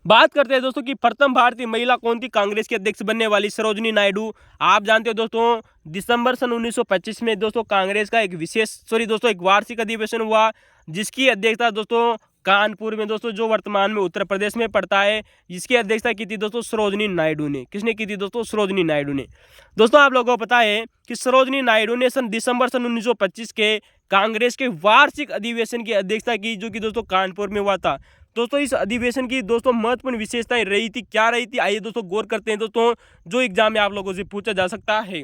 बात करते हैं दोस्तों कि प्रथम भारतीय महिला कौन थी कांग्रेस के अध्यक्ष बनने वाली? सरोजनी नायडू। आप जानते हो दोस्तों दिसंबर सन 1925 में दोस्तों कांग्रेस का एक वार्षिक अधिवेशन हुआ, जिसकी अध्यक्षता दोस्तों कानपुर में दोस्तों जो वर्तमान में उत्तर प्रदेश में पड़ता है, जिसकी अध्यक्षता की थी दोस्तों सरोजनी नायडू ने। किसने की थी दोस्तों? सरोजनी नायडू ने। दोस्तों आप लोगों को पता है कि सरोजनी नायडू ने दिसंबर सन 1925 के कांग्रेस के वार्षिक अधिवेशन की अध्यक्षता की, जो कि दोस्तों कानपुर में हुआ था। दोस्तों इस अधिवेशन की दोस्तों महत्वपूर्ण विशेषताएं रही थी, क्या रही थी? आइए दोस्तों गौर करते हैं दोस्तों, जो एग्जाम में आप लोगों से पूछा जा सकता है।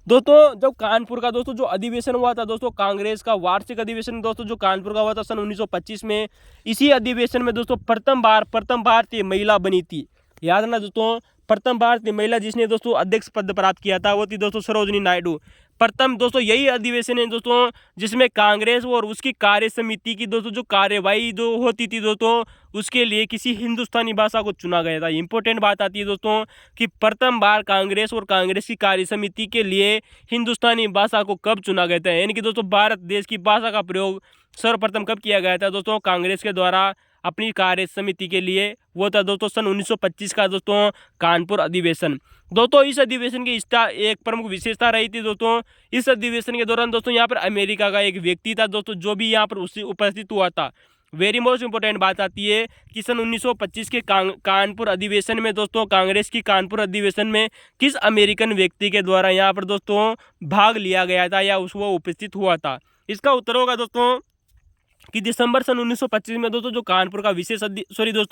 दोस्तों जब कानपुर का दोस्तों जो अधिवेशन हुआ था दोस्तों, कांग्रेस का वार्षिक अधिवेशन दोस्तों जो कानपुर का हुआ था सन 1925 में, इसी अधिवेशन में दोस्तों प्रथम भारतीय महिला बनी थी। याद रखना दोस्तों, प्रथम भारतीय महिला जिसने दोस्तों अध्यक्ष पद प्राप्त किया था वो थी दोस्तों सरोजनी नायडू। प्रथम दोस्तों यही अधिवेशन है दोस्तों जिसमें कांग्रेस और उसकी कार्य समिति की दोस्तों जो कार्यवाही जो होती थी दोस्तों, उसके लिए किसी हिंदुस्तानी भाषा को चुना गया था। इंपॉर्टेंट बात आती है दोस्तों कि प्रथम बार कांग्रेस और कांग्रेस की कार्य समिति के लिए हिंदुस्तानी भाषा को कब चुना गया था, यानी कि दोस्तों भारत देश की भाषा का प्रयोग सर्वप्रथम कब किया गया था दोस्तों? कांग्रेस के द्वारा अपनी कार्य समिति के लिए। वो था दोस्तों सन 1925 का दोस्तों कानपुर अधिवेशन। दोस्तों इस अधिवेशन की एक प्रमुख विशेषता रही थी दोस्तों, इस अधिवेशन के दौरान दोस्तों यहाँ पर अमेरिका का एक व्यक्ति था दोस्तों जो भी यहाँ पर उससे उपस्थित हुआ था। वेरी मोस्ट इंपोर्टेंट बात आती है कि सन 1925 के कानपुर अधिवेशन में दोस्तों, कांग्रेस की कानपुर अधिवेशन में किस अमेरिकन व्यक्ति के द्वारा यहाँ पर दोस्तों भाग लिया गया था या वो उपस्थित हुआ था? इसका उत्तर होगा दोस्तों कि दिसंबर सन 1925 में दोस्तों जो कानपुर का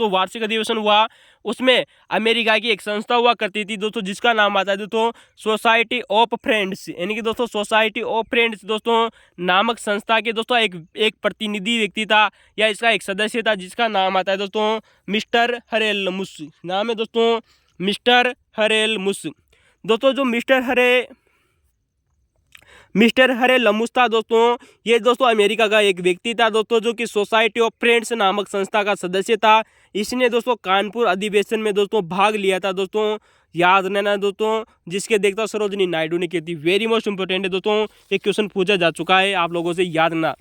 वार्षिक अधिवेशन हुआ, उसमें अमेरिका की एक संस्था हुआ करती थी दोस्तों जिसका नाम आता है दोस्तों सोसाइटी ऑफ फ्रेंड्स, यानी कि दोस्तों सोसाइटी ऑफ फ्रेंड्स दोस्तों नामक संस्था के दोस्तों एक प्रतिनिधि व्यक्ति था या इसका एक सदस्य था जिसका नाम आता है दोस्तों मिस्टर हरेल मुस। नाम है दोस्तों मिस्टर हरेल मुस। दोस्तों जो मिस्टर हरे लमुस था दोस्तों, ये दोस्तों अमेरिका का एक व्यक्ति था दोस्तों, जो कि सोसाइटी ऑफ फ्रेंड्स नामक संस्था का सदस्य था। इसने दोस्तों कानपुर अधिवेशन में दोस्तों भाग लिया था दोस्तों, याद रहना दोस्तों, जिसके देखता सरोजिनी नायडू ने की थी। वेरी मोस्ट इंपॉर्टेंट है दोस्तों, एक क्वेश्चन पूछा जा चुका है आप लोगों से, याद रहना।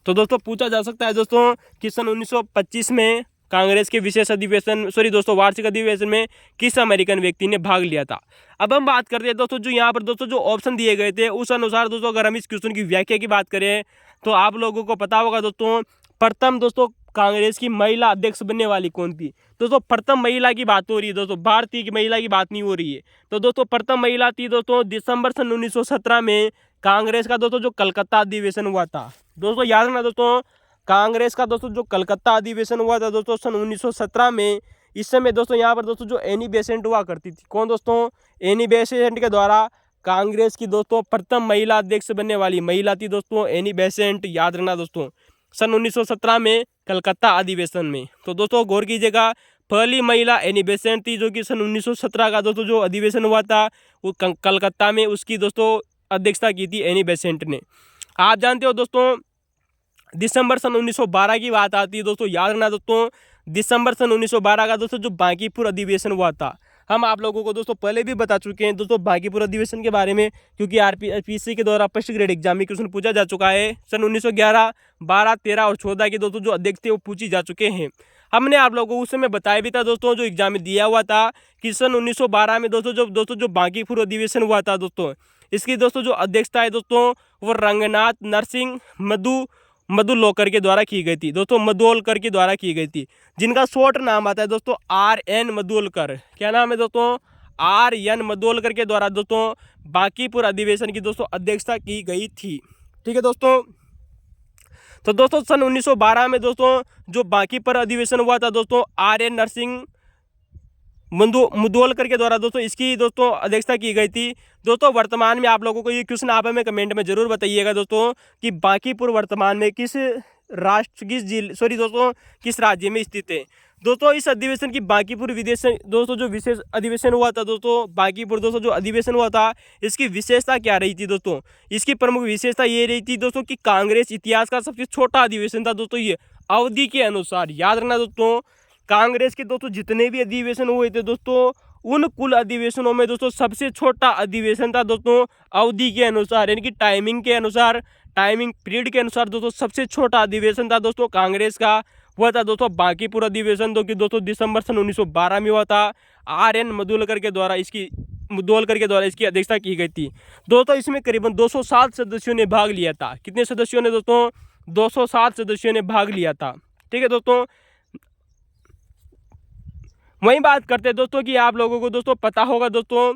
तो दोस्तों पूछा जा सकता है दोस्तों कि सन 1925 में कांग्रेस के विशेष अधिवेशन दोस्तों वार्षिक अधिवेशन में किस अमेरिकन व्यक्ति ने भाग लिया था। अब हम बात करते हैं दोस्तों, जो यहाँ पर दोस्तों जो ऑप्शन दिए गए थे उस अनुसार दोस्तों अगर हम इस क्वेश्चन की व्याख्या की बात करें तो आप लोगों को पता होगा दोस्तों, प्रथम दोस्तों कांग्रेस की महिला अध्यक्ष बनने वाली कौन थी। दोस्तों प्रथम महिला की बात हो रही है दोस्तों, भारतीय की महिला की बात नहीं हो रही है। तो दोस्तों प्रथम महिला थी दोस्तों, दिसंबर सन 1917 में कांग्रेस का दोस्तों जो कलकत्ता अधिवेशन हुआ था। दोस्तों याद रखना दोस्तों, कांग्रेस का दोस्तों जो कलकत्ता अधिवेशन हुआ था दोस्तों सन 1917 में। इस समय दोस्तों यहाँ पर दोस्तों जो एनी बेसेंट हुआ करती थी, कौन दोस्तों, एनी बेसेंट के द्वारा कांग्रेस की दोस्तों प्रथम महिला अध्यक्ष बनने वाली महिला थी दोस्तों एनी बेसेंट। याद रखना दोस्तों, सन 1917 में कलकत्ता अधिवेशन में। तो दोस्तों गौर कीजिएगा, पहली महिला एनी बेसेंट थी, जो कि सन 1917 का दोस्तों जो अधिवेशन हुआ था वो कलकत्ता में, उसकी दोस्तों अध्यक्षता की थी एनी बेसेंट ने। आप जानते हो दोस्तों, दिसंबर सन 1912 की बात आती है दोस्तों, याद रखना दोस्तों, दिसंबर सन 1912 का दोस्तों जो बांकीपुर अधिवेशन हुआ था, हम आप लोगों को दोस्तों पहले भी बता चुके हैं दोस्तों बांकीपुर अधिवेशन के बारे में, क्योंकि आरपीएससी के द्वारा फर्स्ट ग्रेड एग्जाम में क्वेश्चन पूछा जा चुका है। सन 1911, 12, 13 और 14 के दोस्तों जो अध्यक्ष थे वो पूछी जा चुके हैं। हमने आप लोगों को उस समय बताया भी था दोस्तों, जो एग्जाम में दिया हुआ था कि सन 1912 में दोस्तों जो बांकीपुर अधिवेशन हुआ था दोस्तों, इसकी दोस्तों जो अध्यक्षता है दोस्तों वो रंगनाथ नरसिंह मधुलोकर के द्वारा की गई थी दोस्तों, मधुलकर के द्वारा की गई थी, जिनका शॉर्ट नाम आता है दोस्तों RN मधुलकर। क्या नाम है दोस्तों, RN मधुलकर के द्वारा दोस्तों बांकीपुर अधिवेशन की दोस्तों अध्यक्षता की गई थी। ठीक है दोस्तों, तो दोस्तों सन 1912 में दोस्तों जो बांकीपुर अधिवेशन हुआ था दोस्तों RN नरसिंह मुदोलकर के द्वारा दोस्तों इसकी दोस्तों अध्यक्षता की गई थी। दोस्तों वर्तमान में आप लोगों को ये क्वेश्चन आप हमें कमेंट में जरूर बताइएगा दोस्तों कि बांकीपुर वर्तमान में किस राज्य में स्थित है। दोस्तों इस अधिवेशन की बांकीपुर विदेश दोस्तों जो विशेष अधिवेशन हुआ था दोस्तों, बांकीपुर दोस्तों जो अधिवेशन हुआ था, इसकी विशेषता क्या रही थी दोस्तों, इसकी प्रमुख विशेषता ये रही थी दोस्तों कि कांग्रेस इतिहास का सबसे छोटा अधिवेशन था दोस्तों ये अवधि के अनुसार। याद रखना दोस्तों, कांग्रेस के दोस्तों जितने भी अधिवेशन हुए थे दोस्तों, उन कुल अधिवेशनों में दोस्तों सबसे छोटा अधिवेशन था दोस्तों अवधि के अनुसार, यानी कि टाइमिंग के अनुसार, टाइमिंग पीरियड के अनुसार दोस्तों सबसे छोटा अधिवेशन था दोस्तों कांग्रेस का, हुआ था दोस्तों बांकीपुर अधिवेशन, जो कि दोस्तों दिसंबर सन 1912 में हुआ था। RN मधुलकर के द्वारा इसकी अध्यक्षता की गई थी दोस्तों। इसमें करीबन 207 सदस्यों ने भाग लिया था। कितने सदस्यों ने दोस्तों, 207 सदस्यों ने भाग लिया था। ठीक है दोस्तों, वहीं बात करते हैं दोस्तों कि आप लोगों को दोस्तों पता होगा दोस्तों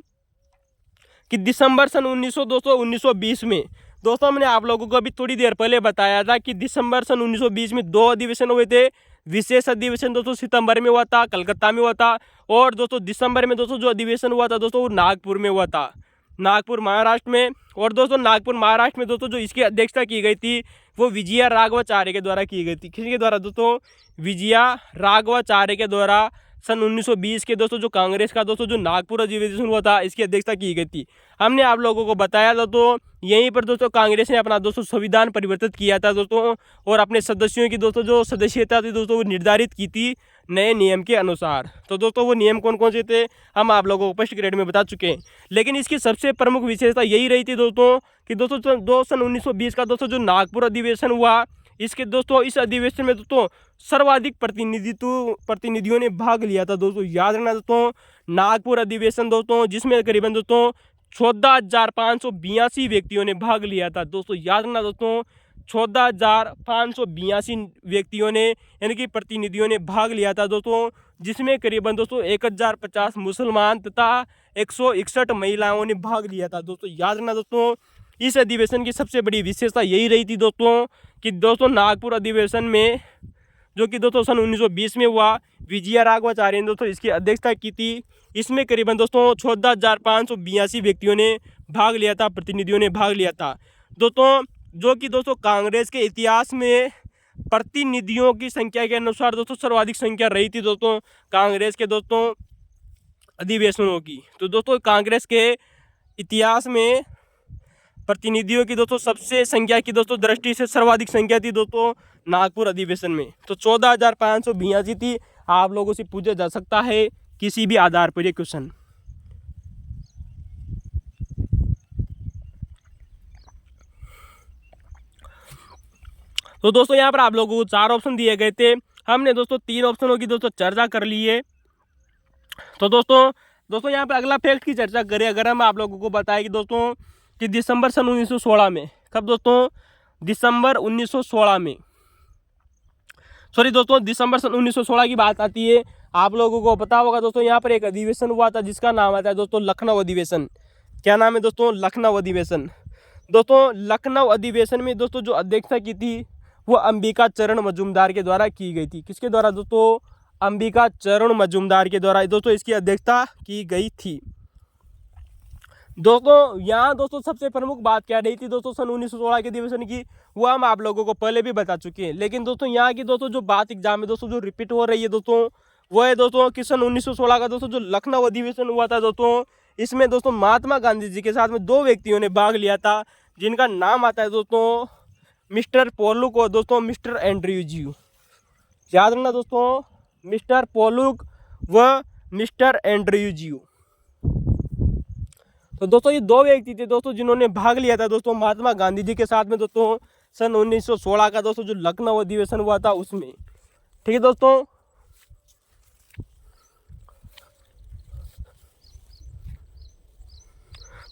कि दिसंबर सन 1920 में दोस्तों हमने आप लोगों को अभी थोड़ी देर पहले बताया था कि दिसंबर सन 1920 में 2 अधिवेशन हुए थे। विशेष अधिवेशन दोस्तों सितंबर में हुआ था, कलकत्ता में हुआ था, और दोस्तों दिसंबर में दोस्तों जो अधिवेशन हुआ था दोस्तों वो नागपुर में हुआ था, नागपुर महाराष्ट्र में। और दोस्तों नागपुर महाराष्ट्र में दोस्तों जो इसकी अध्यक्षता की गई थी वो विजया राघवाचार्य के द्वारा की गई थी। किसके द्वारा दोस्तों, विजया राघवाचार्य के द्वारा सन 1920 के दोस्तों जो कांग्रेस का दोस्तों जो नागपुर अधिवेशन हुआ था इसकी अध्यक्षता की गई थी। हमने आप लोगों को बताया था तो यहीं पर दोस्तों कांग्रेस ने अपना दोस्तों संविधान परिवर्तित किया था दोस्तों, और अपने सदस्यों की दोस्तों जो सदस्यता थी दोस्तों वो निर्धारित की थी नए नियम के अनुसार। तो दोस्तों वो नियम कौन कौन से थे हम आप लोगों को फर्स्ट ग्रेड में बता चुके हैं, लेकिन इसकी सबसे प्रमुख विशेषता यही रही थी दोस्तों कि दोस्तों सन 1920 का दोस्तों जो नागपुर अधिवेशन हुआ, इसके दोस्तों इस अधिवेशन में दोस्तों सर्वाधिक प्रतिनिधियों ने भाग लिया था दोस्तों। याद रखना दोस्तों, नागपुर अधिवेशन दोस्तों जिसमें करीबन दोस्तों 14,582 व्यक्तियों ने भाग लिया था दोस्तों। याद रखना दोस्तों, 14,582 व्यक्तियों ने यानी कि प्रतिनिधियों ने भाग लिया था दोस्तों, जिसमें करीबन दोस्तों 1050 मुसलमान तथा 161 महिलाओं ने भाग लिया था दोस्तों। याद रखना दोस्तों, इस अधिवेशन की सबसे बड़ी विशेषता यही रही थी दोस्तों कि दोस्तों नागपुर अधिवेशन में जो कि दोस्तों सन 1920 में हुआ, विजया राघवाचार्य ने दोस्तों इसकी अध्यक्षता की थी। इसमें करीबन दोस्तों 14,582 व्यक्तियों ने भाग लिया था, प्रतिनिधियों ने भाग लिया था दोस्तों, जो कि दोस्तों कांग्रेस के इतिहास में प्रतिनिधियों की संख्या के अनुसार दोस्तों सर्वाधिक संख्या रही थी दोस्तों कांग्रेस के दोस्तों अधिवेशनों की। तो दोस्तों कांग्रेस के इतिहास में प्रतिनिधियों की दोस्तों सबसे संख्या की दोस्तों दृष्टि से सर्वाधिक संख्या थी दोस्तों नागपुर अधिवेशन में, तो 14,582 थी। आप लोगों से पूछा जा सकता है किसी भी आधार पर ये क्वेश्चन। तो दोस्तों यहाँ पर आप लोगों को 4 ऑप्शन दिए गए थे, हमने दोस्तों 3 ऑप्शनों की दोस्तों चर्चा कर ली है। तो दोस्तों यहाँ पर अगला फैक्ट की चर्चा करें, अगर हम आप लोगों को बताएं कि दोस्तों कि दिसंबर सन 1916 में, कब दोस्तों, दिसंबर 1916 में, सॉरी दोस्तों दिसंबर सन 1916 की बात आती है। आप लोगों को पता होगा दोस्तों यहाँ पर एक अधिवेशन हुआ था जिसका नाम आता है दोस्तों लखनऊ अधिवेशन। क्या नाम है दोस्तों? लखनऊ अधिवेशन। दोस्तों लखनऊ अधिवेशन में दोस्तों जो अध्यक्षता की थी वो अंबिका चरण मजूमदार के द्वारा की गई थी। किसके द्वारा दोस्तों? अंबिका चरण मजूमदार के द्वारा दोस्तों इसकी अध्यक्षता की गई थी। दोस्तों यहाँ दोस्तों सबसे प्रमुख बात क्या रही थी दोस्तों सन 1916 के अधिवेशन की, वो हम आप लोगों को पहले भी बता चुके हैं। लेकिन दोस्तों यहाँ की दोस्तों जो बात एग्जाम में दोस्तों जो रिपीट हो रही है दोस्तों, वो है दोस्तों कि सन 1916 का दोस्तों जो लखनऊ अधिवेशन हुआ था दोस्तों, इसमें दोस्तों महात्मा गांधी जी के साथ में 2 व्यक्तियों ने भाग लिया था, जिनका नाम आता है दोस्तों मिस्टर पोलुक और दोस्तों मिस्टर एंड्रयूज। याद रखना दोस्तों, मिस्टर पोलुक व मिस्टर एंड्रयूज। तो दोस्तों ये 2 व्यक्ति थे दोस्तों जिन्होंने भाग लिया था दोस्तों महात्मा गांधी जी के साथ में दोस्तों सन 1916 का दोस्तों जो लखनऊ अधिवेशन हुआ था उसमें। ठीक है दोस्तों।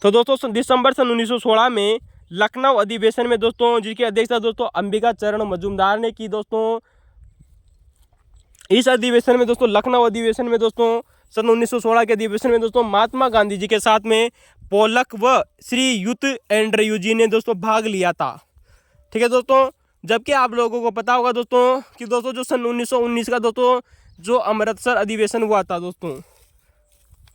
तो दोस्तों दिसंबर सन 1916 में लखनऊ अधिवेशन में दोस्तों जिसकी अध्यक्षता दोस्तों अंबिका चरण मजूमदार ने की दोस्तों। इस अधिवेशन में दोस्तों लखनऊ अधिवेशन में दोस्तों सन 1916 के अधिवेशन में दोस्तों महात्मा गांधी जी के साथ में पोलक व श्रीयुत एंड्रयूज ने दोस्तों भाग लिया था। ठीक है दोस्तों। जबकि आप लोगों को पता होगा दोस्तों कि दोस्तों जो सन 1919 का दोस्तों जो अमृतसर अधिवेशन हुआ था दोस्तों,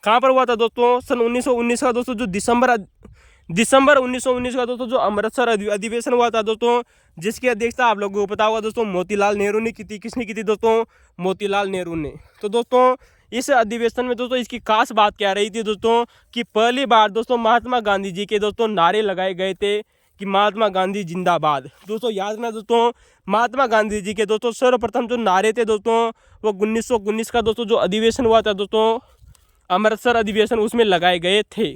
कहाँ पर हुआ था दोस्तों? सन 1919 का दोस्तों जो दिसंबर 1919 का दोस्तों जो अमृतसर अधिवेशन हुआ था दोस्तों, जिसकी अध्यक्षता आप लोगों को पता होगा दोस्तों मोतीलाल नेहरू ने की थी। किसने की थी दोस्तों? मोतीलाल नेहरू ने। तो दोस्तों इस अधिवेशन में दोस्तों इसकी खास बात क्या रही थी दोस्तों कि पहली बार दोस्तों महात्मा गांधी जी के दोस्तों नारे लगाए गए थे कि महात्मा गांधी जिंदाबाद। दोस्तों याद रखना दोस्तों, महात्मा गांधी जी के दोस्तों सर्वप्रथम जो नारे थे दोस्तों वो 1919 का दोस्तों जो अधिवेशन हुआ था दोस्तों अमृतसर अधिवेशन, उसमें लगाए गए थे।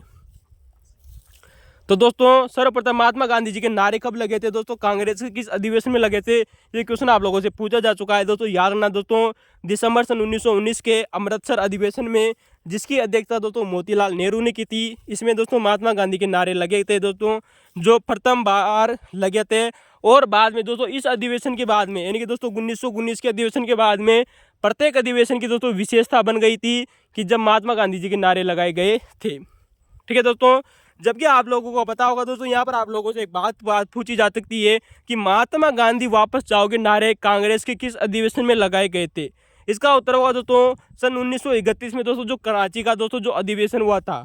तो दोस्तों सर्वप्रथम महात्मा गांधी जी के नारे कब लगे थे दोस्तों? कांग्रेस के किस अधिवेशन में लगे थे? ये क्वेश्चन आप लोगों से पूछा जा चुका है दोस्तों। याद रखना दोस्तों, दिसंबर सन 1919 के अमृतसर अधिवेशन में, जिसकी अध्यक्षता दोस्तों मोतीलाल नेहरू ने की थी। इसमें दोस्तों महात्मा गांधी के नारे लगे थे दोस्तों जो प्रथम बार लगे थे। और बाद में दोस्तों इस अधिवेशन के बाद में, यानी कि दोस्तों 1919 के अधिवेशन के बाद में प्रत्येक अधिवेशन की दोस्तों विशेषता बन गई थी कि जब महात्मा गांधी जी के नारे लगाए गए थे। ठीक है दोस्तों। जबकि आप लोगों को पता होगा दोस्तों, यहाँ पर आप लोगों से एक बात पूछी जा सकती है कि महात्मा गांधी वापस जाओगे नारे कांग्रेस के किस अधिवेशन में लगाए गए थे? इसका उत्तर होगा दोस्तों सन 1931 में दोस्तों जो कराची का दोस्तों जो अधिवेशन हुआ था।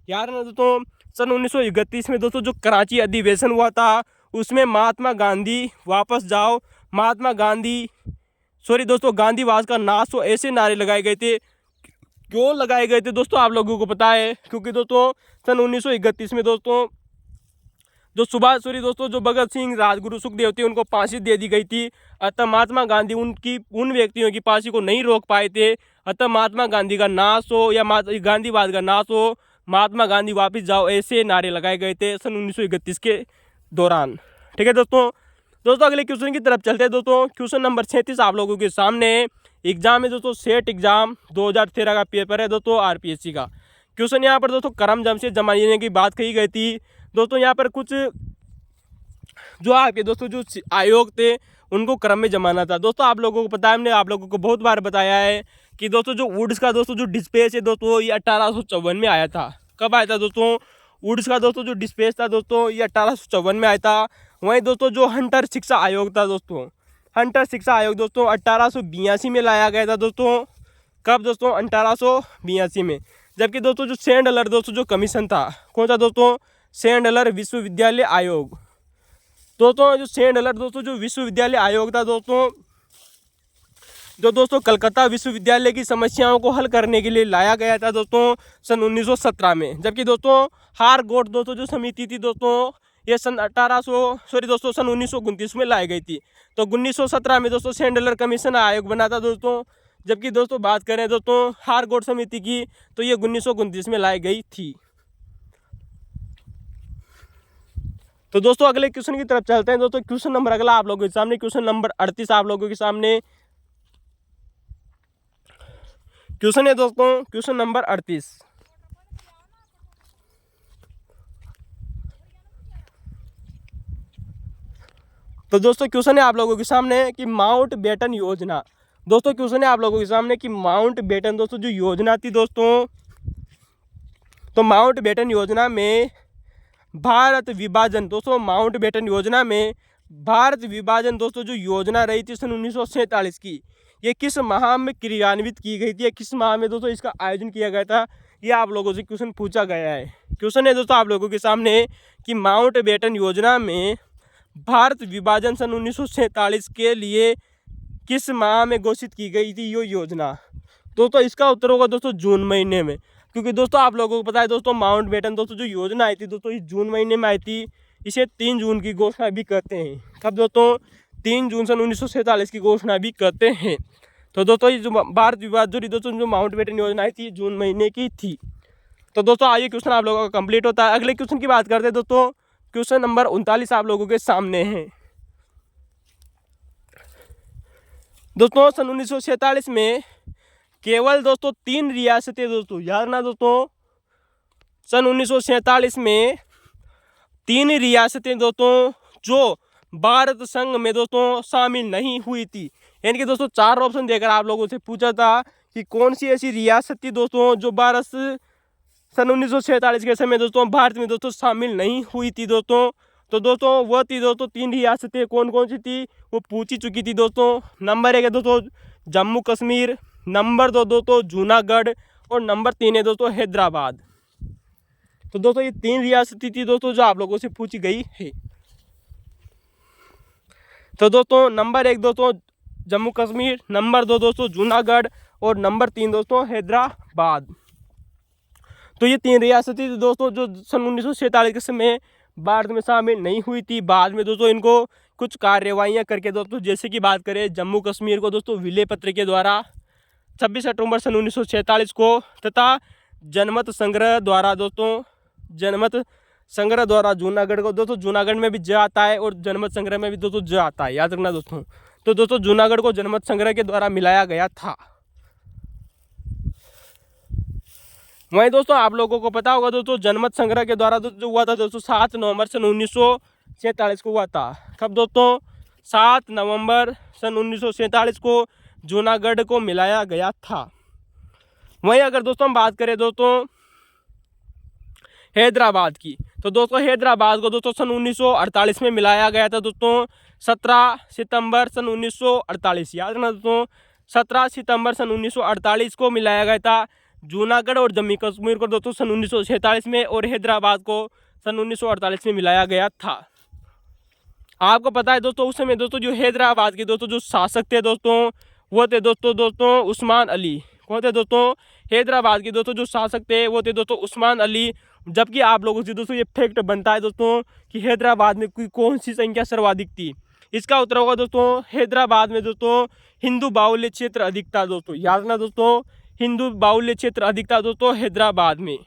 याद रखना दोस्तों, सन 1931 में दोस्तों जो कराची अधिवेशन हुआ था उसमें महात्मा गांधी वापस जाओ, महात्मा गांधी सॉरी दोस्तों गांधीवाद का नाश हो, ऐसे नारे लगाए गए थे। क्यों लगाए गए थे दोस्तों आप लोगों को पता है? क्योंकि दोस्तों सन 1931 में दोस्तों जो सुभाष दोस्तों जो भगत सिंह, राजगुरु सुखदेव थे, उनको फांसी दे दी गई थी। अतः महात्मा गांधी उन व्यक्तियों की फांसी को नहीं रोक पाए थे। अतः महात्मा गांधी का नाश हो या गांधीवाद का नाश हो, महात्मा गांधी वापस जाओ, ऐसे नारे लगाए गए थे सन 1931 के दौरान। ठीक है दोस्तों अगले क्वेश्चन की तरफ चलते हैं दोस्तों। क्वेश्चन नंबर 37 आप लोगों के सामने एग्जाम है दोस्तों, सेट एग्जाम 2013 का पेपर है दोस्तों आरपीएससी का। क्वेश्चन यहाँ पर दोस्तों करम जमशेद जमाने की बात कही गई थी दोस्तों। यहाँ पर कुछ जो आपके दोस्तों जो आयोग थे उनको क्रम में जमाना था दोस्तों। आप लोगों को पता है, हमने आप लोगों को बहुत बार बताया है कि दोस्तों जो वुड्स का दोस्तों जो डिस्पेच है दोस्तों ये 1854 में आया था। कब आया था दोस्तों? वुड्स का दोस्तों जो डिस्पेच था दोस्तों ये 1854 में आया था। वहीं दोस्तों जो हंटर शिक्षा आयोग था दोस्तों, हंटर शिक्षा आयोग दोस्तों 1882 में लाया गया था दोस्तों। कब दोस्तों? 1882 में। जबकि दोस्तों जो सेंडलर दोस्तों जो कमीशन था, कौन सा दोस्तों? सेंडलर विश्वविद्यालय आयोग। दोस्तों जो सेंडलर दोस्तों जो विश्वविद्यालय आयोग था दोस्तों जो दोस्तों कलकत्ता विश्वविद्यालय की समस्याओं को हल करने के लिए लाया गया था दोस्तों सन 1917 में। जबकि दोस्तों हारगोट दोस्तों जो समिति थी दोस्तों ये सन 1929 में लाई गई थी। तो 1917 में दोस्तों सैंडलर कमीशन आयोग बना था दोस्तों। जबकि दोस्तों बात करें दोस्तों हारगोट समिति की तो ये 1929 में लाई गई थी। तो दोस्तों अगले क्वेश्चन की तरफ चलते हैं दोस्तों। क्वेश्चन नंबर अगला आप लोगों के सामने क्वेश्चन नंबर 38 आप लोगों के सामने क्वेश्चन है दोस्तों। Question number 38। तो दोस्तों क्वेश्चन है आप लोगों के सामने कि माउंट बेटन योजना। दोस्तों क्वेश्चन है आप लोगों के सामने कि माउंट बेटन दोस्तों जो योजना थी दोस्तों, तो माउंट बेटन योजना में भारत विभाजन दोस्तों, माउंट बेटन योजना में भारत विभाजन दोस्तों जो योजना रही थी सन 1947 की, ये किस माह में क्रियान्वित की गई थी या किस माह में दोस्तों इसका आयोजन किया गया था, ये आप लोगों से क्वेश्चन पूछा गया है। क्वेश्चन है दोस्तों आप लोगों के सामने कि माउंट बेटन योजना में भारत विभाजन सन 1947 के लिए किस माह में घोषित की गई थी ये योजना। दोस्तों इसका उत्तर होगा दोस्तों जून महीने में, क्योंकि दोस्तों आप लोगों को पता है दोस्तों माउंट बेटन दोस्तों जो योजना आई थी दोस्तों इस जून महीने में आई थी। इसे 3 जून की घोषणा भी करते हैं। कब दोस्तों? 3 जून सन 1947 की घोषणा भी करते हैं। तो दोस्तों ये जो भारत विभाजन दोस्तों जो माउंट बेटन योजना आई थी जून महीने की थी। तो दोस्तों आइए क्वेश्चन आप लोगों का कंप्लीट होता है। अगले क्वेश्चन की बात करते हैं दोस्तों। क्वेश्चन नंबर 39 आप लोगों के सामने है दोस्तों। सन 1947 में केवल दोस्तों 3 रियासतें दोस्तों, याद रखना दोस्तों, सन 1947 में 3 रियासतें दोस्तों जो भारत संघ में दोस्तों शामिल नहीं हुई थी। यानी कि दोस्तों 4 ऑप्शन देकर आप लोगों से पूछा था कि कौन सी ऐसी रियासत थी दोस्तों जो भारत सन 1947 के समय दोस्तों भारत में दोस्तों शामिल नहीं हुई थी दोस्तों। तो दोस्तों वो थी दोस्तों 3 रियासतें, कौन कौन सी थी वो पूछी चुकी थी दोस्तों। नंबर 1 है दोस्तों जम्मू कश्मीर, नंबर 2 दोस्तों जूनागढ़ और नंबर 3 है दोस्तों हैदराबाद। तो दोस्तों ये 3 रियासतें थी दोस्तों जो आप लोगों से पूछी गई है। तो दोस्तों नंबर 1 दोस्तों जम्मू कश्मीर, नंबर 2 दोस्तों जूनागढ़ और नंबर 3 दोस्तों हैदराबाद। तो ये 3 रियासतें थी दोस्तों जो सन 1947 के समय भारत में शामिल नहीं हुई थी। बाद में दोस्तों इनको कुछ कार्यवाहियाँ करके दोस्तों, जैसे कि बात करें जम्मू कश्मीर को दोस्तों विलय पत्र के द्वारा 26 अक्टूबर सन 1946 को तथा जनमत संग्रह द्वारा दोस्तों, जनमत संग्रह द्वारा जूनागढ़ को दोस्तों, जूनागढ़ में भी ज आता है और जनमत संग्रह में भी दोस्तों ज आता है, याद रखना दोस्तों। तो दोस्तों जूनागढ़ को जनमत संग्रह के द्वारा मिलाया गया था। वहीं दोस्तों आप लोगों को पता होगा दोस्तों जनमत संग्रह के द्वारा जो हुआ था दोस्तों 7 नवंबर सन 1947 को हुआ था। कब दोस्तों? 7 नवंबर सन 1947 को जूनागढ़ को मिलाया गया था। वहीं अगर दोस्तों हम बात करें दोस्तों हैदराबाद की, तो दोस्तों हैदराबाद को दोस्तों सन 1948 में मिलाया गया था दोस्तों 17 सितंबर सन 1948, याद रखना दोस्तों 17 सितंबर सन 1948 को मिलाया गया था। जूनागढ़ और जम्मू कश्मीर को दोस्तों सन 1947 में और हैदराबाद को सन 1948 में मिलाया गया था। आपको पता है दोस्तों उस समय दोस्तों जो हैदराबाद के दोस्तों जो शासक थे दोस्तों वो थे दोस्तों उस्मान अली। कौन थे दोस्तों? हैदराबाद के दोस्तों जो शासक थे वो थे दोस्तों उस्मान अली। जबकि आप लोगों से दोस्तों ये फैक्ट बनता है दोस्तों कि हैदराबाद में कौन सी संख्या सर्वाधिक थी। इसका उत्तर होगा दोस्तों हैदराबाद में दोस्तों हिंदू बाहुल्य क्षेत्र अधिक था दोस्तों, याद रखना दोस्तों हिंदू बाहुल्य क्षेत्र अधिक था दोस्तों हैदराबाद में।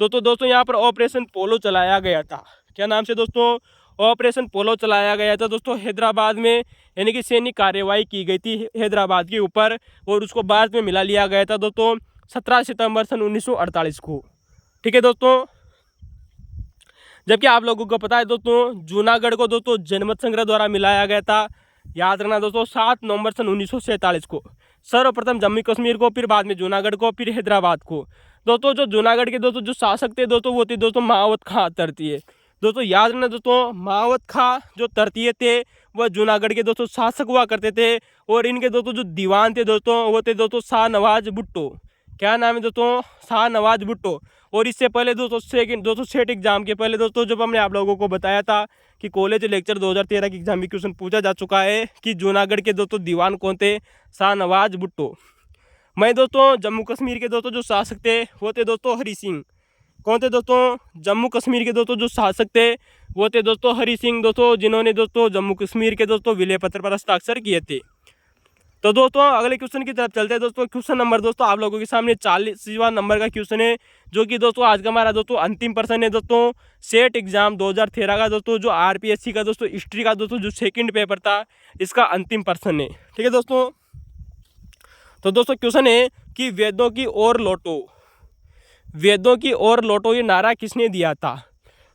दोस्तों यहाँ पर ऑपरेशन पोलो चलाया गया था। क्या नाम से दोस्तों? ऑपरेशन पोलो चलाया गया था दोस्तों हैदराबाद में, यानी कि सैनिक कार्यवाही की गई थी हैदराबाद के ऊपर और उसको भारत में मिला लिया गया था दोस्तों 17 सितंबर सन 1948 को। ठीक है दोस्तों। जबकि आप लोगों को पता है दोस्तों जूनागढ़ को दोस्तों जनमत संग्रह द्वारा मिलाया गया था, याद रखना दोस्तों 7 नवंबर सन 1947 को। सर्वप्रथम जम्मू कश्मीर को, फिर बाद में जूनागढ़ को, फिर हैदराबाद को। दोस्तों जो जूनागढ़ के दोस्तों जो शासक थे दोस्तों वो थे दोस्तों महावत खां तृतीय। दोस्तों याद रखना दोस्तों महावत खां जो तृतीय थे वह जूनागढ़ के दोस्तों शासक हुआ करते थे और इनके दोस्तों जो दीवान थे दोस्तों वो थे दोस्तों शाह नवाज भुट्टो। क्या नाम है दोस्तों, शाहनवाज भुट्टो। और इससे पहले दोस्तों सेट एग्जाम के पहले दोस्तों जब हमने आप लोगों को बताया था कि कॉलेज लेक्चर 2013 की एग्जाम में क्वेश्चन पूछा जा चुका है कि जूनागढ़ के दोस्तों दीवान कौन थे, शाहनवाज भुट्टो। मैं दोस्तों जम्मू कश्मीर के दोस्तों जो शासक थे वो थे दोस्तों हरि सिंह। कौन थे दोस्तों, जम्मू कश्मीर के दोस्तों जो शासक थे वो थे दोस्तों हरि सिंह दोस्तों, जिन्होंने दोस्तों जम्मू कश्मीर के दोस्तों विलय पत्र पर हस्ताक्षर किए थे। तो दोस्तों अगले क्वेश्चन की तरफ चलते हैं दोस्तों। क्वेश्चन नंबर दोस्तों आप लोगों के सामने 40वां नंबर का क्वेश्चन है, जो कि दोस्तों आज का हमारा दोस्तों अंतिम प्रश्न है दोस्तों सेट एग्जाम 2013 का दोस्तों, जो आरपीएससी का दोस्तों हिस्ट्री का दोस्तों जो सेकंड पेपर था, इसका अंतिम प्रश्न है। ठीक है दोस्तों। तो दोस्तों क्वेश्चन है कि वेदों की ओर लौटो, वेदों की ओर लौटो ये नारा किसने दिया था।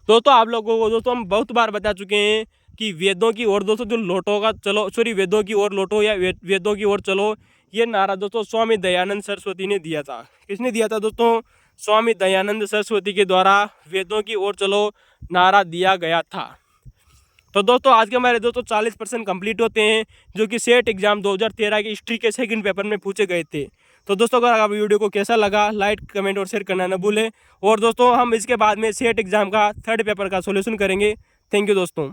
दोस्तों आप लोगों को दोस्तों हम बहुत बार बता चुके हैं कि वेदों की ओर दोस्तों जो लौटोगा चलो, सॉरी वेदों की ओर लौटो या वेदों की ओर चलो, ये नारा दोस्तों स्वामी दयानंद सरस्वती ने दिया था। किसने दिया था दोस्तों, स्वामी दयानंद सरस्वती के द्वारा वेदों की ओर चलो नारा दिया गया था। तो दोस्तों आज के हमारे दोस्तों 40% कंप्लीट होते हैं, जो कि सेट एग्जाम 2013 के हिस्ट्री के सेकंड पेपर में पूछे गए थे। तो दोस्तों अगर आप वीडियो को कैसा लगा, लाइक कमेंट और शेयर करना न भूलें। और दोस्तों हम इसके बाद में सेट एग्जाम का थर्ड पेपर का सॉल्यूशन करेंगे। थैंक यू दोस्तों।